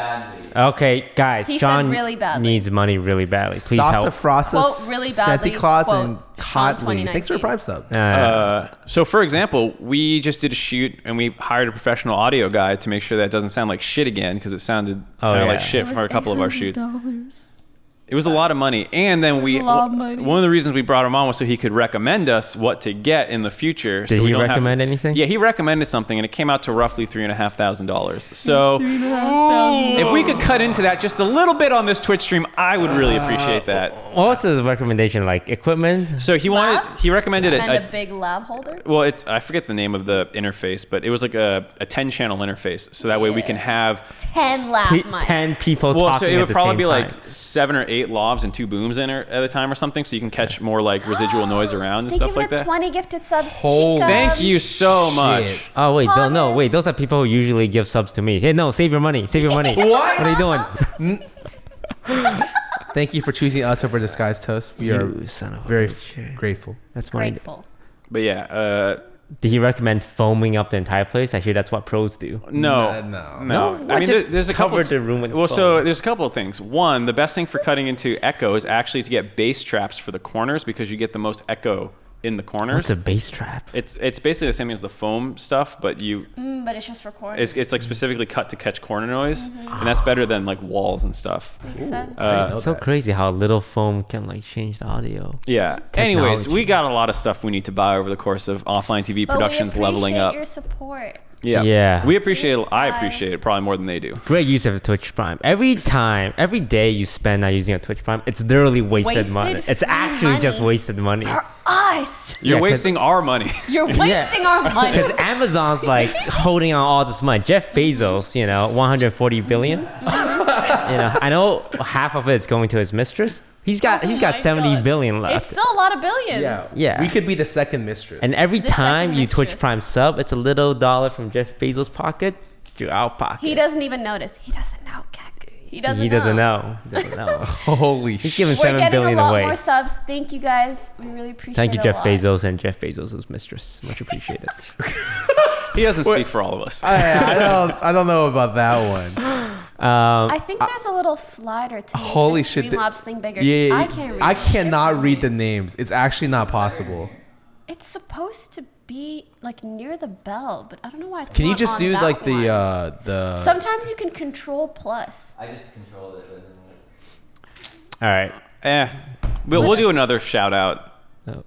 Okay, guys, He said John really badly. needs money really badly. Please help. Sassafrasa, Quote really badly, Santa Claus, quote, and Sean Cotley. Thanks for a 2019. Prime sub. So, for example, we just did a shoot and we hired a professional audio guy to make sure that it doesn't sound like shit again because it sounded kind of like yeah. shit for a couple of our shoots. $800. It was a lot of money, and then was a lot of money. one of the reasons we brought him on was so he could recommend us what to get in the future. Did so we he don't have recommend to- anything? Yeah, he recommended something, and it came out to roughly $3,500. So if we could cut into that just a little bit on this Twitch stream, I would really appreciate that. What was his recommendation? Like equipment? So he Labs? he recommended it. And a big lab holder. Well, I forget the name of the interface, but it was like a 10-channel interface, so that way we can have 10 lab mics. 10 people well, talking so it at would the probably same be time. like 7 or 8 lavs and 2 booms in it at a time or something, so you can catch more like residual noise around and Thank stuff you for like the that. 20 gifted subs. Holy- Chica. Thank you so much. Shit. Oh wait, no, Promise. wait. Those are people who usually give subs to me. Hey, no, save your money. Save your money. What? are you doing? Thank you for choosing us over Disguised Toast. We are You son of a very bitch. grateful. That's money. Grateful. But yeah, Did he recommend foaming up the entire place? Actually, that's what pros do. no, No. no. I mean, just there's a couple. cover the room with Well, so foam. there's a couple of things. One, the best thing for cutting into echo is actually to get bass traps for the corners because you get the most echo in the corners. What's a bass trap? It's basically the same as the foam stuff, but But it's just for corn. it's like specifically cut to catch corner noise, and that's better than like walls and stuff. Makes sense. It's so crazy how little foam can like change the audio. Yeah. Anyways, Technology. we got a lot of stuff we need to buy over the course of offline TV but productions we leveling up. appreciate your support. Yeah. Yeah. We appreciate it. Thanks, I guys. appreciate it probably more than they do. Great use of Twitch Prime. Every day you spend not using a Twitch Prime, it's literally wasted money. Wasted It's free actually just money. wasted money. For us. You're Yeah, 'cause- wasting our money. You're wasting our money. Because Amazon's like holding on all this money. Jeff Bezos, 140 billion. I know half of it is going to his mistress. He's got Oh my 70 God. billion It's left. still a lot of billions. Yeah. We could be the second mistress. And every The time second you Twitch mistress. Prime sub, it's a little dollar from Jeff Bezos' pocket to our pocket. He doesn't even notice. He doesn't know, Keck. He doesn't He doesn't know. He doesn't know. Holy He's shit. giving We're 7 getting billion a lot away. more subs. Thank you guys. We really appreciate Thank you, it Jeff a lot. Bezos and Jeff Bezos' mistress. Much appreciated. He doesn't speak for all of us. I don't know about that one. I think there's a little slider to make Holy the shit, Streamlabs thing bigger. Yeah, I can't read I it. cannot read the names. It's actually not possible. It's supposed to be like near the bell, but I don't know why it's Can you not just on do that like one. the Sometimes you can control plus. I just controlled it. All right. We'll do another shout out.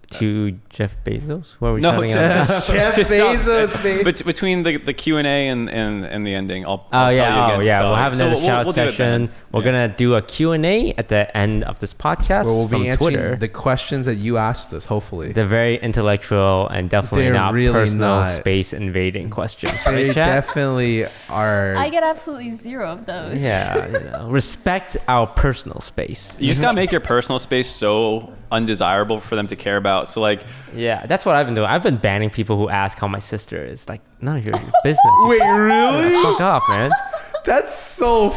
To Jeff Bezos? What are we No, shouting to- out? Jeff to subs. Bezos, baby. Between the Q&A and the ending, I'll Oh tell you yeah, again to sell We'll it. have So another shout we'll do it session. then. We're Yeah. gonna do a Q&A at the end of this podcast Where we'll from be answering Twitter. the questions that you asked us, hopefully. They're very intellectual and definitely They're not really personal not. space invading questions, They right, chat? definitely are. I get absolutely 0 of those. Yeah, respect our personal space. You just gotta make your personal space so undesirable for them to care about. So like, Yeah, that's what I've been doing. I've been banning people who ask how my sister is. Like, none of your business. Wait, really? Fuck off, man. That's so.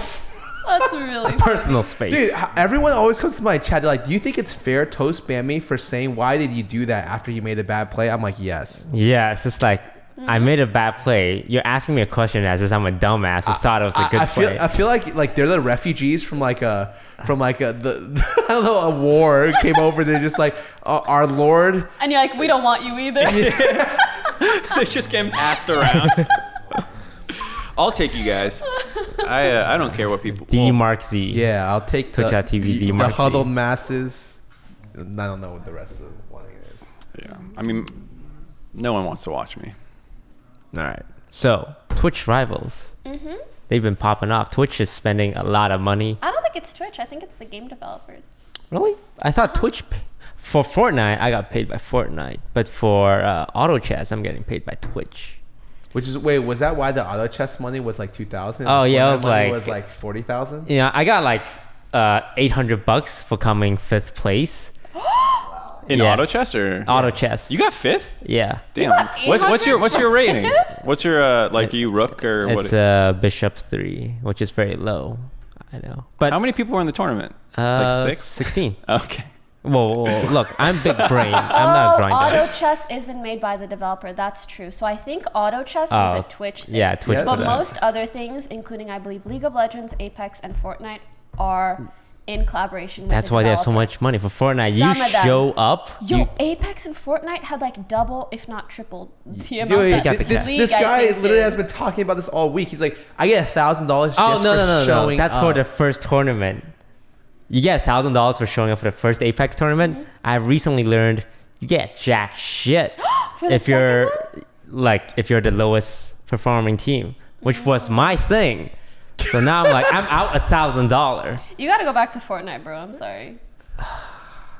That's really Personal space. Dude, everyone always comes to my chat. They're like, "Do you think it's fair to spam me for saying why did you do that after you made a bad play?" I'm like, "Yes." Yeah, it's just like I made a bad play. You're asking me a question as if I'm a dumbass who thought it was a good play. I feel like they're the refugees from like a I don't know, a war came over. They're just like our Lord. And you're like, we don't want you either. it's just getting passed around. I'll take you guys. I don't care what people. D Mark Z. Yeah, I'll take the, Twitch.tv, the DMarcy. huddled masses. I don't know what the rest of the one is. Yeah. I mean, no one wants to watch me. All right. So Twitch rivals. They've been popping off. Twitch is spending a lot of money. I don't think it's Twitch. I think it's the game developers. Really? I thought Twitch for Fortnite I got paid by Fortnite, but for Auto Chess I'm getting paid by Twitch. Which is was that why the auto chess money was like 2,000? Oh, yeah, it was was like- 40,000. Yeah, I got like $800 for coming 5th place. In Yeah. auto chess or Auto Chess. you got 5th? Yeah. Damn. got What's your 800 rating? for What's your like? Are you rook or what? It's Bishop 3, which is very low. I know. But How many people were in the tournament? Like 6? 16. Okay. Whoa, look, I'm big brain. I'm not a grinder. Auto Chess isn't made by the developer. That's true. So I think Auto Chess was a Twitch thing. Yeah, Twitch. Yeah. But put that. most other things, including I believe League of Legends, Apex, and Fortnite, are in collaboration with That's the why they have so developer. much money for Fortnite. Some You of them. show up. Yo, you, Apex and Fortnite had like double, if not triple, the amount Dude, that Epic this, had. League, this I guy think, literally did. has been talking about this all week. He's like, I get $1,000 just oh no, for no, no, no! showing That's up. for the first tournament. You get $1,000 for showing up for the first Apex tournament. Mm-hmm. I recently learned you get jack shit For the if you're second if you're the lowest performing team, which was my thing. So now I'm like, I'm out $1,000. You gotta go back to Fortnite, bro. I'm sorry.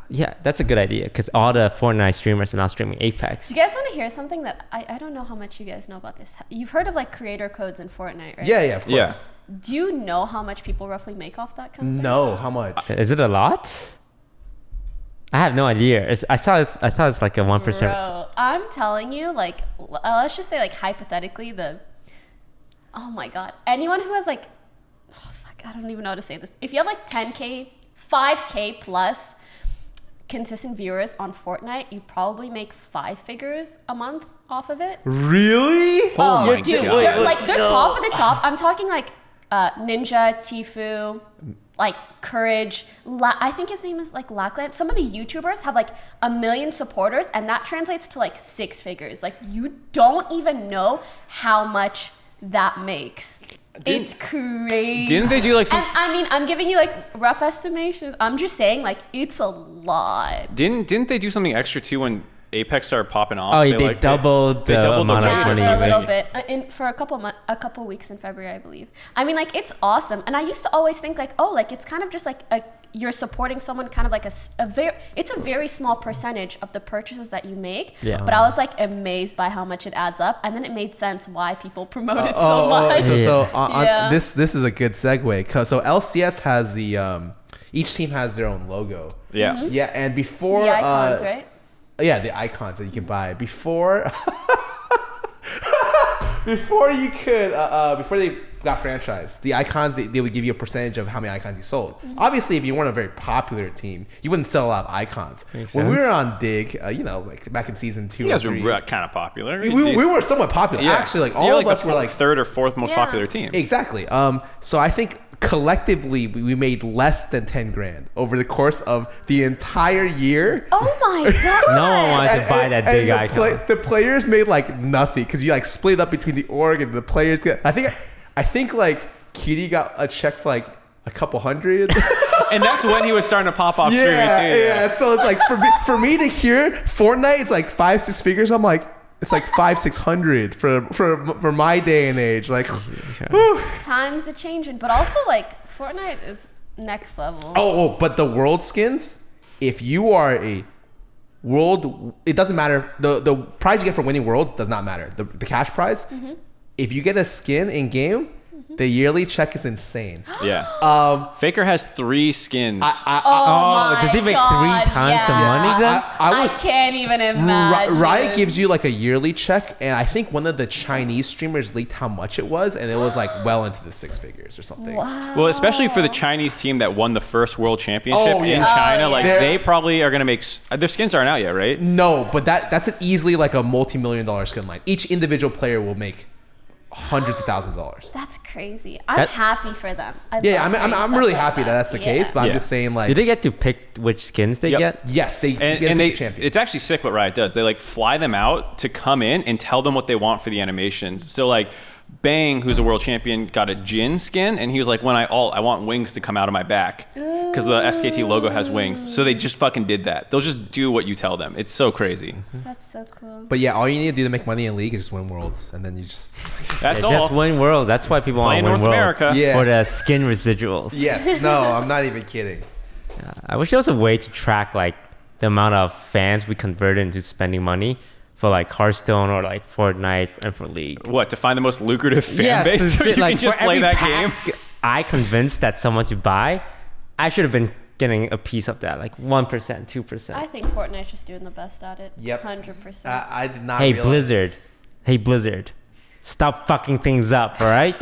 Yeah, that's a good idea because all the Fortnite streamers are now streaming Apex. Do you guys want to hear something that I don't know how much you guys know about this? You've heard of like creator codes in Fortnite, right? Yeah, of course. Yeah. Do you know how much people roughly make off that kind of thing? No, how much? Is it a lot? I have no idea. I thought it's like a 1%. Bro, I'm telling you, like, let's just say, like, hypothetically, oh my god, anyone who has like, oh fuck, I don't even know how to say this. If you have like 10K, 5K plus consistent viewers on Fortnite, you probably make 5 figures a month off of it. Really? Oh my dude, God. they're top of the top. I'm talking like Ninja, Tfue, like Courage. I think his name is like Lackland. Some of the YouTubers have like 1 million supporters, and that translates to like 6 figures. Like you don't even know how much that makes. It's crazy. Didn't they do like some? And I mean, I'm giving you like rough estimations. I'm just saying, like, it's a lot. Didn't they do something extra too when Apex started popping off? Oh, they doubled the doubled the amount rate of or money. For a something. little bit, for a couple weeks in February, I believe. I mean, like, it's awesome. And I used to always think like, oh, like it's kind of just like you're supporting someone, kind of like it's a very small percentage of the purchases that you make. Yeah. But I was like amazed by how much it adds up, and then it made sense why people promote it so much. Yeah. This is a good segue. So LCS has the each team has their own logo. Yeah. Yeah, and before The icons, right? Yeah, the icons that you can buy before before they got franchised. The icons, they would give you a percentage of how many icons you sold. Mm-hmm. Obviously, if you weren't a very popular team, you wouldn't sell a lot of icons. Makes When we sense. were on Dig, like back in season 2 You or guys 3, were kind of popular. we were somewhat popular. Yeah. Actually, like You're all of the us were like third or fourth most Yeah. popular team. exactly. So I think collectively we made less than 10 grand over the course of the entire year. Oh my god! No one wanted to buy that big the icon. the players made like nothing because you like split up between the org and the players. I think like Cutie got a check for like a couple hundred. And that's when he was starting to pop off streaming too. yeah. So it's like for me to hear Fortnite, it's like 5-6 figures. I'm like, it's like 500-600 for my day and age. Like, whew. Times are changing, but also like Fortnite is next level. Oh, but the world skins, if you are a world, it doesn't matter. The prize you get for winning worlds does not matter. The cash prize, if you get a skin in game, the yearly check is insane. Yeah. Faker has 3 skins. Oh, does he make 3 times the money then? I can't even imagine. Riot gives you like a yearly check, and I think one of the Chinese streamers leaked how much it was, and it was like well into the 6 figures or something. Wow. Well, especially for the Chinese team that won the first world championship Oh, yeah. in China, Oh, like yeah. they probably are gonna make. Their skins aren't out yet, right? No, but that's an easily like a multi-million-dollar skin line. Each individual player will make hundreds of thousands of dollars. That's crazy. I'm That- happy for them. I Yeah, love I'm hearing really stuff like happy that that's the case, but I'm Yeah. just saying like Do they get to pick which skins they Yep. get? yes, they And get they, the champion. it's actually sick what Riot does. They like fly them out to come in and tell them what they want for the animations. So like Bang, who's a world champion, got a Jin skin, and he was like, when I ult, I want wings to come out of my back because the SKT logo has wings. So they just fucking did that. They'll just do what you tell them. It's so crazy. That's so cool. But yeah, all you need to do to make money in League is just win worlds, and then you just That's Yeah, all. just win worlds. That's why people Play want to in win North worlds. America. Yeah. For the skin residuals. yes. No, I'm not even kidding. I wish there was a way to track like the amount of fans we converted into spending money for like Hearthstone or like Fortnite and for League. What, to find the most lucrative fan Yeah, base so you like, can just for play every that pack game? I convinced that someone to buy, I should have been getting a piece of that, like 1%, 2%. I think Fortnite's just doing the best at it. Yep. 100%. I did not. Hey realize. Blizzard, hey Blizzard, stop fucking things up, all right?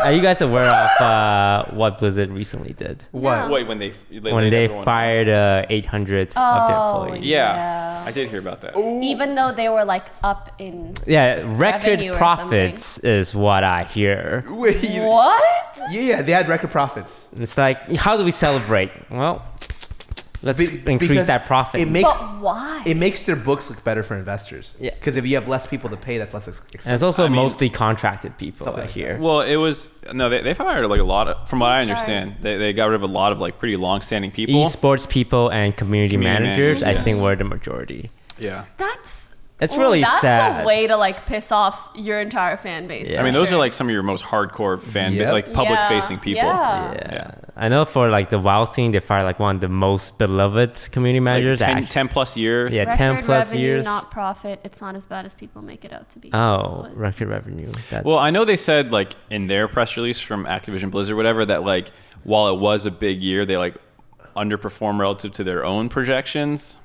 Are you guys aware of what Blizzard recently did? What? No. Wait, when they When laid they everyone off. fired 800 of their Oh, employees. Yeah, I did hear about that. Even though they were like up in Yeah, record Revenue or profits is what I hear. Wait. what? Yeah, they had record profits. It's like, how do we celebrate? Well, let's increase Because that profit. It makes But why? it makes their books look better for investors. Yeah. Because if you have less people to pay, that's less expensive. and it's also I mean- mostly contracted people Something I like hear. Well, it was no. They fired like a lot of, from what I Sorry. understand, they got rid of a lot of like pretty long-standing people. Esports people and community managers, I yeah. think, were the majority. Yeah. That's It's really that's sad. the way to like piss off your entire fan base. Yeah. I mean, for those sure. are like some of your most hardcore fan, Yep. like public-facing people. Yeah. Yeah. I know for like the WoW scene, they fired like one of the most beloved community Like managers. 10 plus years. Yeah, Record 10 plus revenue, years. not profit. It's not as bad as people make it out to be. Oh, But- record revenue. That, Well, I know they said like in their press release from Activision Blizzard, whatever, that like while it was a big year, they like underperformed relative to their own projections.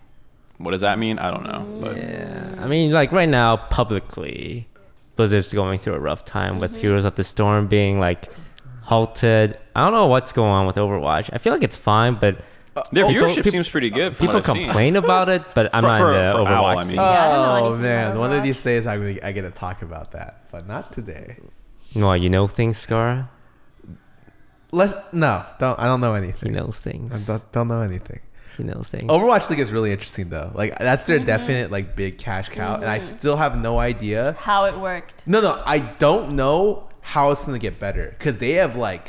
What does that mean? I don't know. But yeah. I mean, like right now, publicly, Blizzard's going through a rough time with Heroes of the Storm being like halted. I don't know what's going on with Overwatch. I feel like it's fine, but their people- viewership peop- seems pretty good. From people what I've seen. complain about it, but I'm For- not for- in the for Overwatch Owl, I mean. scene. Yeah, I don't know Oh anything man, about one of Overwatch. these days I get to talk about that, but not today. Well, you know things, Scar. I don't know He anything. knows things. Don't know anything. He knows things. Overwatch League is really interesting though. Like that's their definite like big cash cow, and I still have no idea. How it worked. No, I don't know how it's gonna get better because they have like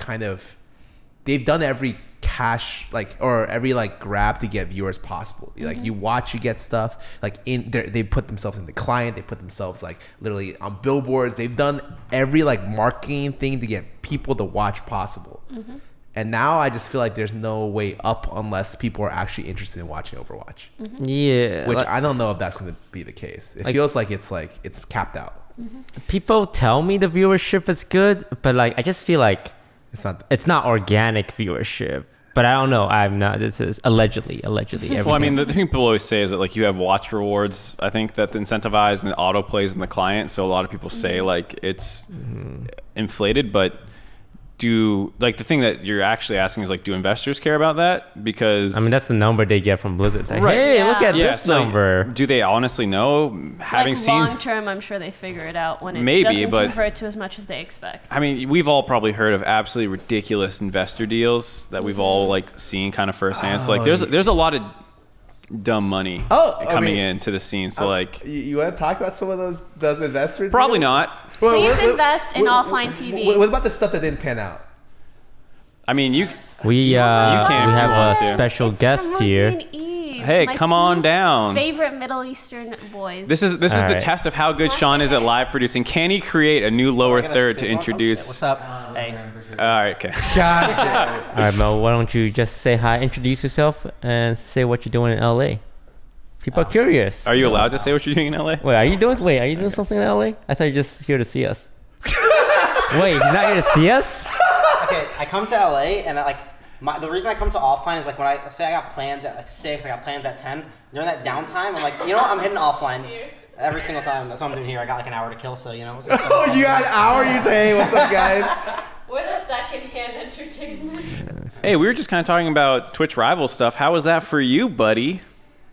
they've done every cash like or every like grab to get viewers possible. Like you watch, you get stuff like in there. They put themselves in the client. They put themselves like literally on billboards. They've done every like marketing thing to get people to watch possible. And now I just feel like there's no way up unless people are actually interested in watching Overwatch. Yeah. Which like, I don't know if that's going to be the case. It Like- feels like it's capped out. people tell me the viewership is good, but like I just feel like It's not. it's not organic viewership. But I don't know. I'm not. This is allegedly. Everything. Well, I mean, the thing people always say is that like you have watch rewards. I think that incentivize and the auto plays in the client. So a lot of people say like it's inflated, but do like the thing that you're actually asking is like, do investors care about that? Because I mean, that's the number they get from Blizzard. It's like, Right. hey, look Yeah. at yeah, this so number. do they honestly know? Having like seen, long term, I'm sure they figure it out when it Maybe, doesn't but- convert to as much as they expect. I mean, we've all probably heard of absolutely ridiculous investor deals that we've all like seen kind of firsthand. So like, there's a lot of dumb money coming into the scene. So like, You want to talk about some of those investors? probably not. Please invest in Offline TV. What about the stuff that didn't pan out? I mean, you. We can't have a afford to. special It's guest Hamilton here. Eves, Hey, my come two on down. Favorite Middle Eastern boys. This is All the right. test of how good Sean is at live producing. Can he create a new lower third to introduce? What's up? Hey. All right, okay. God. All right, Mel. Why don't you just say hi, introduce yourself, and say what you're doing in LA? People are curious. Are you allowed to say what you're doing in LA? Wait, are you doing something in LA? I thought you're just here to see us. Wait, he's not here to see us? Okay, I come to LA and the reason I come to offline is like when I say I got plans at like 6, I got plans at 10. During that downtime, I'm like, you know what? I'm hitting offline every single time. That's what I'm doing here. I got like an hour to kill, so you know. Oh, you got an hour. You say, hey, what's up, guys? We're the second-hand entertainment. Hey, we were just kind of talking about Twitch rival stuff. How was that for you, buddy?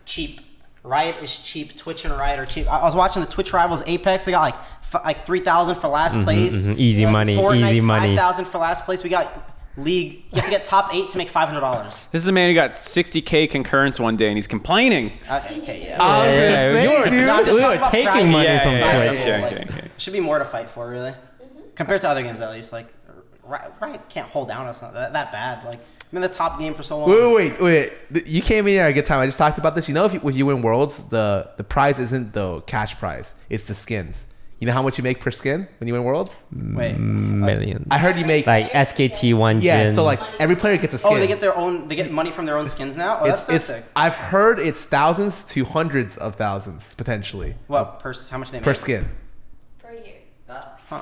Cheap. Riot is cheap. Twitch and Riot are cheap. I was watching the Twitch rivals Apex. They got like 3,000 for last place. Easy money, Fortnite, easy money. 5,000 for last place. We got League. You have to get top 8 to make $500. This is a man who got 60K concurrence one day, and he's complaining. Okay, yeah. I was Yeah, gonna say, you were- dude. No, I'm just we talking were about taking prizes. money Yeah, from yeah, yeah. Twitch. Okay, okay. Should be more to fight for, really. Compared to other games, at least. Like, Riot can't hold down. It's not that bad. Like, I'm in the top game for so long. Wait. You came in here at a good time. I just talked about this. You know, if you win Worlds, the prize isn't the cash prize. It's the skins. You know how much you make per skin when you win Worlds? Wait. Millions. I heard you make. Like SKT1 Yeah, Jin. so like every player gets a skin. Oh, they get money from their own skins now? Oh, that's so sick. I've heard it's thousands to hundreds of thousands potentially What, how much they make? per skin. Per year.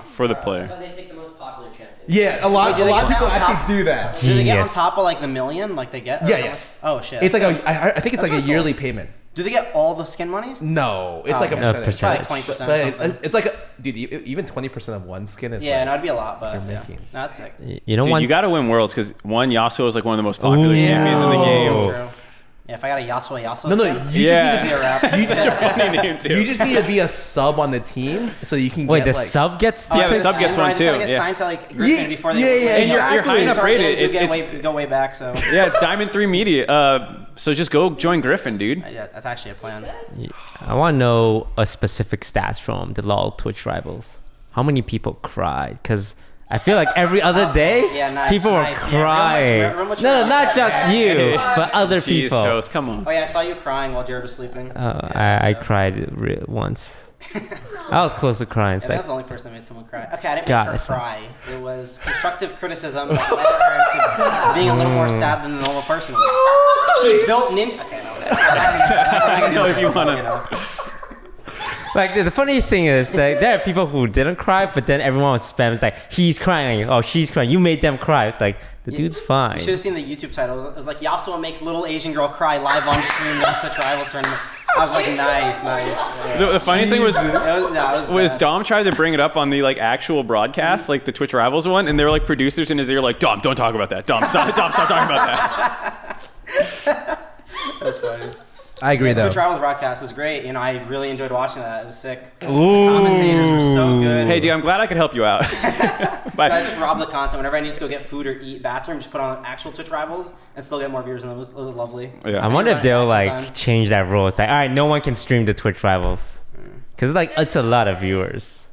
For the player. That's why they pick the most popular champion. Yeah, a lot do they of get people that on top? actually do that. Do they get on Genius. top of like the million? Like they get? Yeah, Or how yes. much? Oh, shit. It's like I think it's like a really cool. yearly payment. Do they get all the skin money? No, it's Oh, like a okay. percentage. Probably 20%. But it's like, dude, even 20% of one skin is Yeah, like, no, it'd be a lot, but you're yeah. making. No, that's sick. You know, Dude, one you got to win worlds because one, Yasuo is like one of the most popular Ooh. champions in the game. True. Yeah, if I got a Yasuo No, skin, you Yeah. it'd be a wrap. just need to Such a funny name be, too. you just need to be a sub on the team so you can wait. get The like, sub gets Yeah, the stupid? sub gets one I just gotta too, get yeah. signed to like Griffin Yeah, before they. yeah, And you're high enough Sorry, rated. they do It's go way back, so yeah, it's Diamond 3 Media. So just go join Griffin, dude. yeah, that's actually a plan. I want to know a specific stats from the LoL Twitch rivals. How many people cried? Because I feel like every other day, Yeah, nice, people were nice. Yeah, crying. real much No, cry. not just you, but other Jeez, people. Toast, come on. Oh yeah, I saw you crying while Jared was sleeping. I cried once. I was close to crying. It's Yeah, like, that's the only person that made someone cry. Okay, I didn't God, make her it's not- cry. It was constructive criticism that led her to being a little more sad than a normal person. She built ninja. Okay, no. I know if you wanna- like the funny thing is that there are people who didn't cry, but then everyone was spams like he's crying, oh she's crying. You made them cry. It's like the dude's fine. You should have seen the YouTube title. It was like Yasuo makes little Asian girl cry live on stream in Twitch Rivals tournament. I was like, nice. Yeah. The funniest thing was It was was bad. Dom tried to bring it up on the like actual broadcast, like the Twitch Rivals one, and they were like producers in his ear, like Dom, don't talk about that. Dom, stop talking about that. That's funny. I agree though. Twitch Rivals broadcast was great. You know, I really enjoyed watching that. It was sick. Commentators were so good. Hey, dude, I'm glad I could help you out. I But just rob the content whenever I need to go get food or eat bathroom. Just put on actual Twitch Rivals and still get more viewers, and it was lovely. I yeah. wonder if they'll like Sometime. change that rule. It's like, all right, no one can stream the Twitch rivals, because like it's a lot of viewers.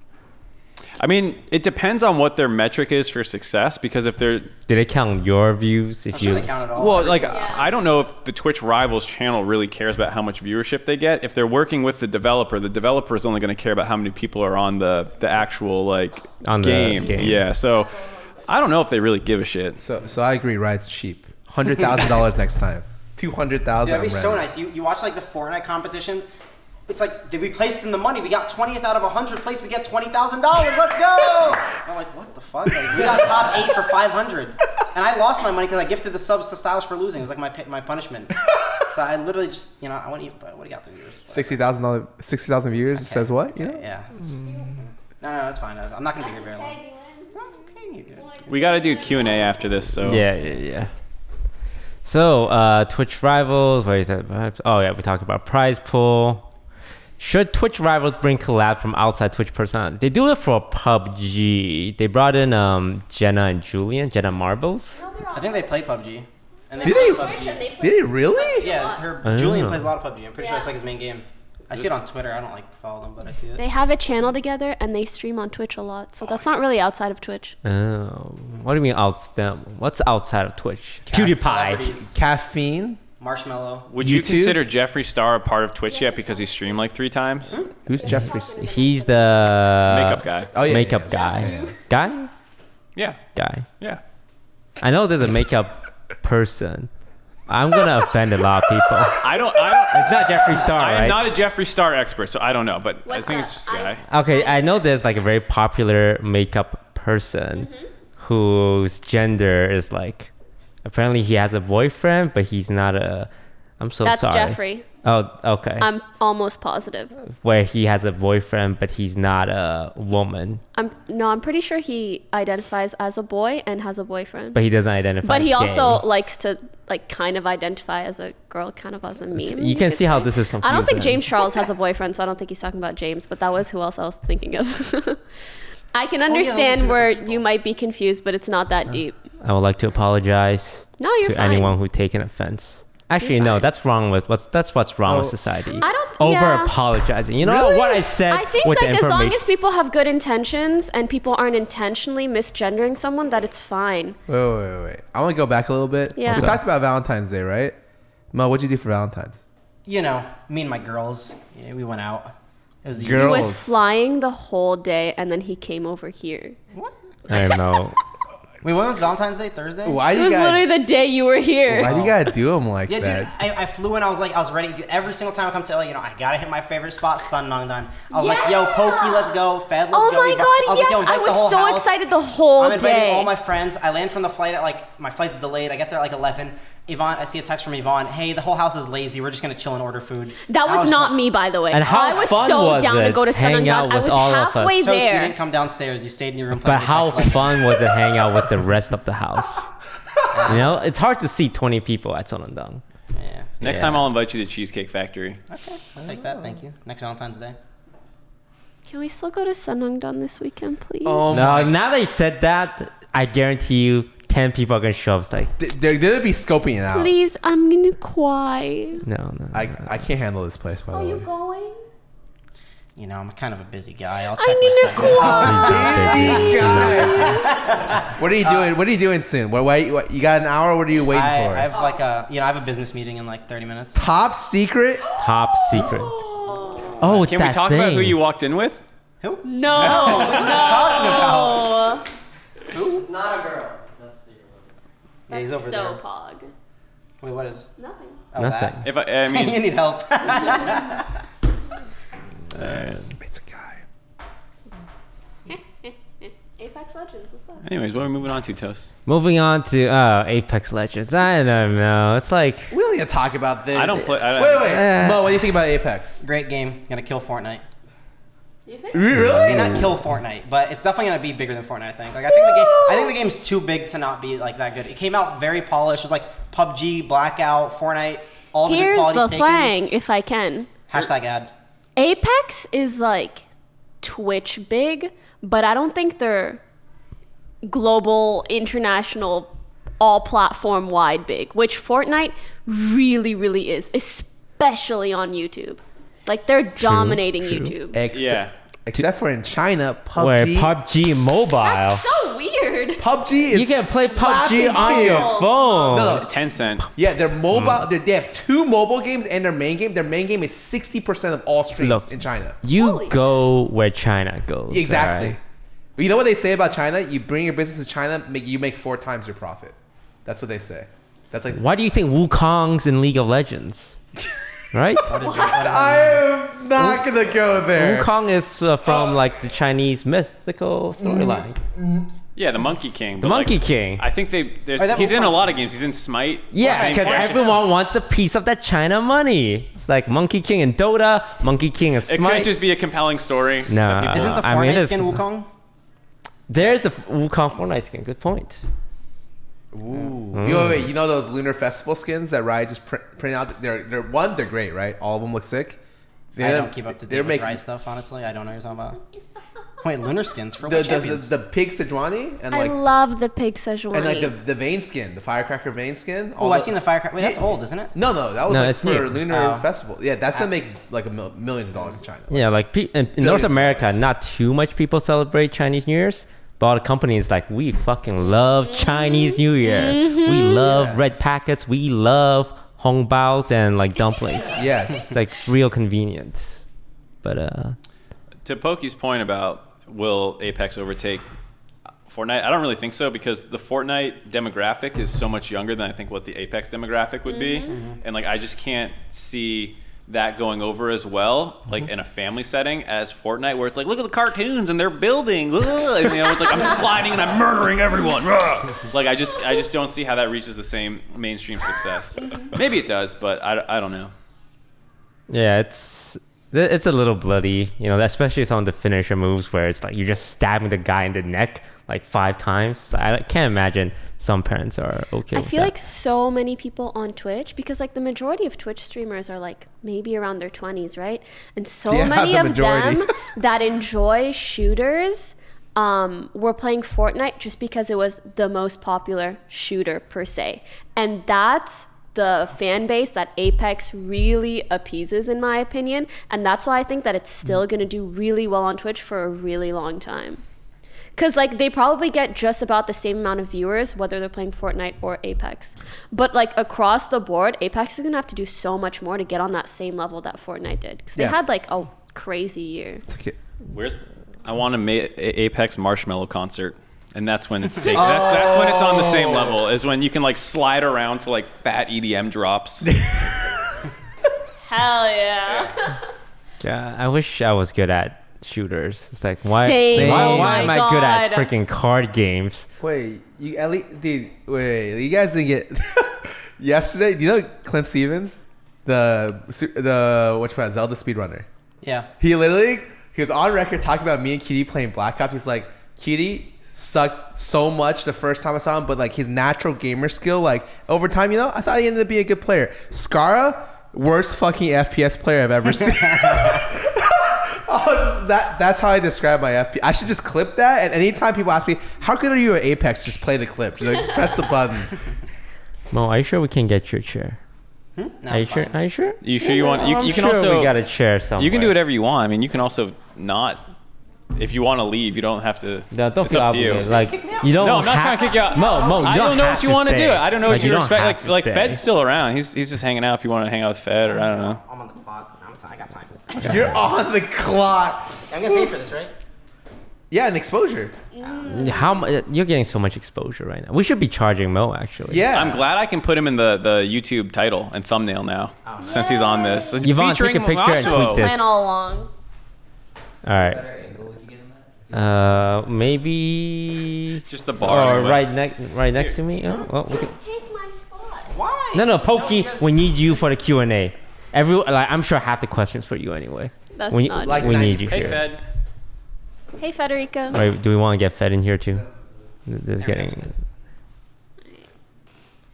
I mean, it depends on what their metric is for success, because if they're Do they count your views if I'm sure you? they count it all. well, like Yeah. I don't know if the Twitch Rivals channel really cares about how much viewership they get. If they're working with the developer is only going to care about how many people are on the actual like On the game. game. Yeah, so I don't know if they really give a shit. So I agree. Ride's cheap. $100,000 next time. 200,000. That'd be I'm so ready. nice. You watch like the Fortnite competitions. It's like we placed in the money. We got 20th out of 100 place. We get $20,000. Let's go! I'm like, what the fuck? Like, we got top 8 for 500, and I lost my money because I gifted the subs to Stylish for losing. It was like my punishment. So I literally just I want to eat. But what do you got the viewers? Whatever. 60,000 viewers says what? You know? Yeah. No, that's fine. I'm not gonna be here very long. That's okay. You're good. We got to do Q&A after this, so Yeah. So Twitch rivals. What is that? Oh yeah, we talked about prize pool. Should Twitch rivals bring collab from outside Twitch personalities? They do it for PUBG. They brought in Jenna and Julian, Jenna Marbles. I think they play PUBG. And Did play they? PUBG. Did it really? Yeah, Oh. Julian plays a lot of PUBG. I'm pretty sure Yeah. that's like his main game. I see it on Twitter. I don't like follow them, but I see it. They have a channel together and they stream on Twitch a lot, so that's not really outside of Twitch. Oh, what do you mean outside? What's outside of Twitch? PewDiePie. Celebrities. Caffeine. Marshmallow. would you YouTube? consider Jeffree Star a part of Twitch yet because he streamed like 3 times? Who's Jeffrey? He's the Makeup guy. Oh yeah. makeup yeah, guy. yeah. Guy? Yeah, Guy. yeah. I know there's a makeup person. I'm gonna offend a lot of people. I don't It's not Jeffree Star, I am right? not a Jeffree Star expert, so I don't know, but I What's think up? it's just a guy. Okay, I know there's like a very popular makeup person whose gender is like, apparently he has a boyfriend, but he's not a. I'm so That's sorry. Jeffrey. Oh, okay. I'm almost positive. Where he has a boyfriend, but he's not a woman, I'm pretty sure he identifies as a boy and has a boyfriend. but he doesn't identify. But as he also gay. likes to like kind of identify as a girl, kind of as a meme. You can could see how say. this is I don't think confusing. James Charles has a boyfriend, so I don't think he's talking about James. But that was who else I was thinking of. I can those are understand two where different you might be confused, but it's not that deep. I would like to apologize No, you're to fine. anyone who taken offense. Actually, no, fine. that's wrong with what's wrong with Oh. society. I don't. Over yeah. apologizing. You know Really? what I said I think with like the as long information. as people have good intentions and people aren't intentionally misgendering someone, that it's fine. Wait. I want to go back a little bit. Yeah. We talked about Valentine's Day, right? Mo, what'd you do for Valentine's? Me and my girls, we went out. It was the Girl- He was Girls. flying the whole day, and then he came over here. I don't know. Wait, when was Valentine's Day? Thursday? Why do It you was gotta, literally the day you were here. why do you gotta do them like Yeah, that? dude, I flew in. I was ready. Dude, every single time I come to LA, I gotta hit my favorite spot, Sunmyeongdan. I was like, yo, Pokey, let's go. Fed, let's Oh go. my I god, was like, yo, yes! invite I the was whole so house. excited the whole I'm inviting day. all my friends. I land from the flight at my flight's delayed. I get there at 11. Yvonne, I see a text from Yvonne. Hey, the whole house is lazy. We're just gonna chill and order food. That was not me, by the way. And how I was fun so was down it to go to hanging out Sanangdang. I with was all of us? halfway So you there. didn't come downstairs. You stayed in your room. But playing how Apex Legends. fun was it hanging out with the rest of the house? You know, it's hard to see 20 people at Sonandang. Yeah. Next time I'll invite you to Cheesecake Factory. Okay, I'll take that. Thank you. Next Valentine's Day. Can we still go to Sanangdang this weekend, please? No, now that you said that, I guarantee you 10 people are going to show up. It's like, They're gonna be scoping it out. Please, I'm gonna cry. no. I can't handle this place, by the Are way. you going? You know, I'm kind of a busy guy. I'll check I need my to schedule. cry. What are you doing? What are you doing soon? What you got an hour? What are you waiting I for? have like I have a business meeting in like 30 minutes. Top secret? Top secret. Oh, it's Can that we talk thing. about who you walked in with? Who? No. Talking about? It's not a girl. That's what you're looking Yeah, he's over so there. pog. Wait, what is? Nothing. Oh, Nothing. If I You mean, need help. It's a guy. Apex Legends, what's up? anyways, what are we moving on to, Toast? Moving on to Apex Legends. I don't know. It's like, We don't need to talk about this. I don't play. Wait. Mo, what do you think about Apex? Great game. Gonna kill Fortnite. You think? Really? May not kill Fortnite, but it's definitely gonna be bigger than Fortnite. I think. Like I think the game's too big to not be like that good. It came out very polished. It was like PUBG, Blackout, Fortnite, all the good Here's qualities the taken. thing, if I can. Hashtag ad. Apex is like Twitch big, but I don't think they're global, international, all platform wide big, which Fortnite really, really is, especially on YouTube. Like they're dominating true. YouTube. Yeah. Except for in China, where PUBG. PUBG Mobile. That's so weird. PUBG is You can play slapping PUBG on too. your phone. No. Tencent. Yeah, they're mobile. They have two mobile games and their main game. Their main game is 60% of all streams Look. in China. You Holy go where China goes. Exactly. alright? You know what they say about China? You bring your business to China, you make 4 times your profit. That's what they say. That's like. Why do you think Wukong's in League of Legends? Right? What is your, I am not gonna go there. Wukong is from like the Chinese mythical storyline. Yeah, the Monkey King. The but, like, Monkey King. I think that he's in a Wukong's- lot of games. He's in Smite. Yeah, Same because character. everyone wants a piece of that China money. It's like Monkey King in Dota, Monkey King in It Smite. couldn't just be a compelling story. No. that people- isn't the I mean, Fortnite it is- skin Wukong? There's a Wukong Fortnite skin. Good point. You know those Lunar Festival skins that Riot just print out? They're great, right? All of them look sick. I don't keep up to date with Riot stuff, honestly. I don't know what you're talking about. Wait, lunar skins for what champions? the pig Sejuani and I like love the pig Szechuan. and like the vein skin, the firecracker vein skin. Oh, I've seen the firecracker. Wait, that's old, isn't it? No, that was No, like it's for new. Lunar Oh. Festival. Yeah, that's gonna make like millions of dollars in China. Yeah, like in North Billions of America, dollars. not too much people celebrate Chinese New Year's. But all the companies like, we fucking love Chinese New Year. We love red packets. We love hongbaos and like dumplings. Yes. It's like real convenient. But To Pokey's point about will Apex overtake Fortnite, I don't really think so because the Fortnite demographic is so much younger than I think what the Apex demographic would be, and like I just can't see that going over as well, like in a family setting as Fortnite, where it's like, look at the cartoons and they're building, ugh, and, you know, it's like I'm sliding and I'm murdering everyone. Ugh. Like I just don't see how that reaches the same mainstream success. Maybe it does, but I don't know. yeah, it's a little bloody, you know, especially some of the finisher moves where it's like you're just stabbing the guy in the neck like 5 times. I can't imagine some parents are okay I with feel that. like so many people on Twitch, because like the majority of Twitch streamers are like maybe around their 20s, right? And so Yeah, many the of majority. them that enjoy shooters were playing Fortnite just because it was the most popular shooter per se. And that's the fan base that Apex really appeases, in my opinion. And that's why I think that it's still going to do really well on Twitch for a really long time. Because like they probably get just about the same amount of viewers whether they're playing Fortnite or Apex. But like across the board, Apex is gonna have to do so much more to get on that same level that Fortnite did. Because they Yeah. had like a crazy year. I want to Apex Marshmallow concert. And that's when it's taken. That's when it's on the same level. Is when you can like slide around to like fat EDM drops. Hell yeah. Yeah, I wish I was good at shooters. It's like, why Same. why Oh am my I good at God. freaking card games? Wait, you at least, dude. Wait, you guys didn't get. Yesterday, do you know Clint Stevens, the which one, Zelda speedrunner? Yeah. He was on record talking about me and Kitty playing Black Ops. He's like, Kitty sucked so much the first time I saw him, but like his natural gamer skill, like over time, I thought he ended up being a good player. Skara, worst fucking FPS player I've ever seen. That's how I describe my FPS. I should just clip that, and anytime people ask me, how good are you at Apex, just play the clip. Just press the button. Mo, are you sure we can get you a chair? No, Are you sure? fine. Are you sure? You sure you want? You I'm can sure also. we got a chair somewhere. You can do whatever you want. I mean, you can also not. If you want to leave, you don't have to. No, don't it's feel up to you. obligated. Like you don't. No, I'm not have- trying to kick you out. Mo, I don't know what you want to do. I don't know what you don't expect. have to Like stay. Fed's still around. He's just hanging out. If you want to hang out with Fed, or I don't know. I'm on the clock. I got time. You're on the clock. I'm gonna pay for this, right? Yeah, and exposure. How you're getting so much exposure right now? We should be charging Mo actually. Yeah. I'm glad I can put him in the YouTube title and thumbnail now, since he's on this. Yvonne, take a picture and Masuo. tweet this. Plan all along. All right. Maybe. Just the bar. Or right next to me. Oh, well, we can, Just take my spot. Why? no, Pokey. We need you for the Q&A. I'm sure half the questions for you anyway. That's we, not Like we true. need you Hey here. Fed. Hey, Federico. Right, do we want to get Fed in here too? This is getting.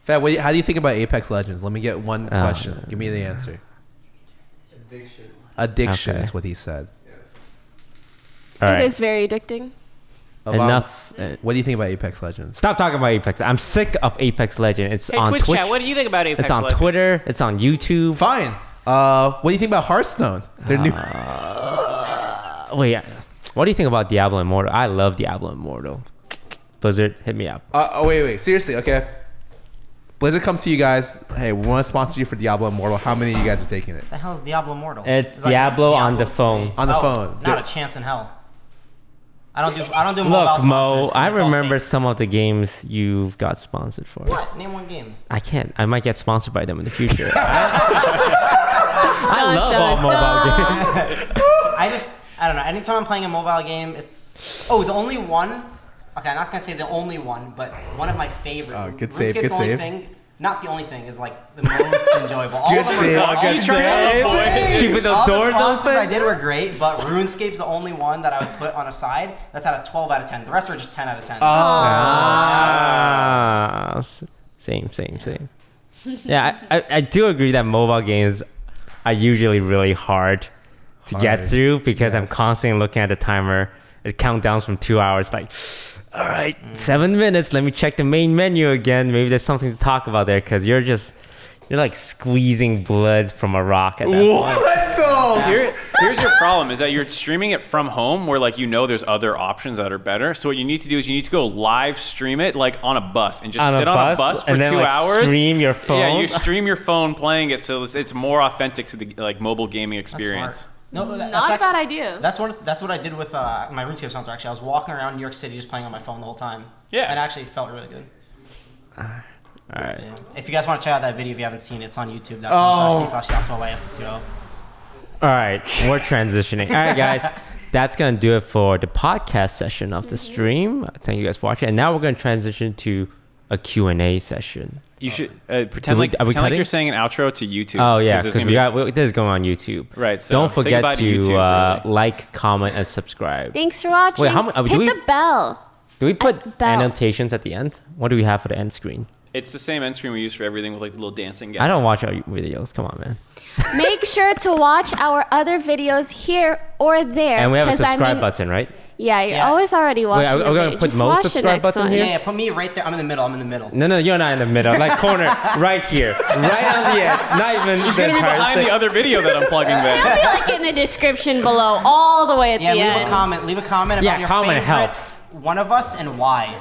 Fed, how do you think about Apex Legends? Let me get one question. Give me the answer. Addiction Okay. is what he said. All It right. is very addicting. Enough. What do you think about Apex Legends? Stop talking about Apex. I'm sick of Apex Legend. It's on Twitch. do you think about Apex It's on Twitter. It's on YouTube. Fine. What do you think about Hearthstone? Their new. Wait, what do you think about Diablo Immortal? I love Diablo Immortal. Blizzard, hit me up. Wait. Seriously, okay. Blizzard comes to you guys. Hey, we want to sponsor you for Diablo Immortal. How many of you guys are taking it? The hell's Diablo Immortal? It's It's like Diablo on the phone. On the phone. Not a chance in hell. I don't do mobile Look, Mo, sponsors 'cause I it's all remember fake. some of the games you've got sponsored for. What? Name one game. I can't. I might get sponsored by them in the future. I love all mobile games. I don't know. Anytime I'm playing a mobile game, it's the only one. Okay, I'm not gonna say the only one, but one of my favorite. Oh, good save, RuneScape's good the only save. Thing, not the only thing, is like the most enjoyable. All Good of them save. are Good save. Keeping those all doors the sponsors open. I did were great, but RuneScape's the only one that I would put on a side. That's out of 12 out of 10. The rest are just 10 out of 10. Same. Yeah, I do agree that mobile games are usually really hard to get Hard. through because I'm Yes. constantly looking at the timer. It countdowns from 2 hours. Like, all right, 7 minutes. Let me check the main menu again. Maybe there's something to talk about there because you're like squeezing blood from a rock at that point. What the? Here's your problem is that you're streaming it from home where like there's other options that are better. So what you need to do is you need to go live stream it like on a bus and just sit on a bus for and then, 2 like, hours. Stream your phone. Yeah, you stream your phone playing it so it's more authentic to the like mobile gaming experience. No, Not a bad idea. That's what I did with my RuneScape sponsor. Actually, I was walking around New York City just playing on my phone the whole time. Yeah. and it actually felt really good. All right. So, if you guys want to check out that video, if you haven't seen it, it's on YouTube. Oh. YouTube.com/c/YSSO. All right, we're transitioning. All right, guys, that's going to do it for the podcast session of the stream. Thank you guys for watching. And now we're going to transition to a Q&A session. You should pretend we- like are we pretend like cutting? you're saying an outro to YouTube. Oh, yeah, there's because gonna be- this is going on YouTube. Right, so Don't say forget goodbye to to YouTube, really. like, comment, and subscribe. Thanks for watching. Wait, how mu- do Hit we- the bell. Do we put bell. annotations at the end? What do we have for the end screen? It's the same end screen we use for everything with like the little dancing guy. I don't watch our videos. Come on, man. Make sure to watch our other videos here or there. And we have a 'cause I subscribe mean- button, right? Yeah, you're Yeah. always already watching. are we the gonna video. put Just Mo's watch the subscribe next button one. here? Yeah, put me right there. I'm in the middle. No, you're not in the middle. Like corner, right here, right on the edge. Not even. He's gonna be behind the other video that I'm plugging It'll there. be like in the description below, all the way at Yeah, the leave end. a comment. Leave a comment about Yeah, your comment favorite helps. one of us and why.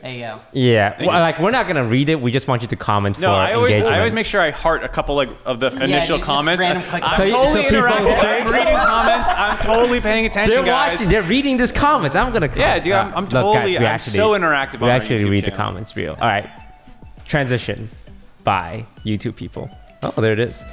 There you go. Yeah, well, like we're not gonna read it. We just want you to comment No, for I engagement. always make sure I heart a couple like of the initial just comments. random click. I'm So you- totally so people interacting. think- I'm reading comments. I'm totally paying attention, They're guys. watching. They're reading these comments. I'm gonna. Yeah, dude, I'm Look, guys, totally. we I'm so interactive We on our actually YouTube read the channel. comments real. All right, transition by YouTube people. Oh, there it is.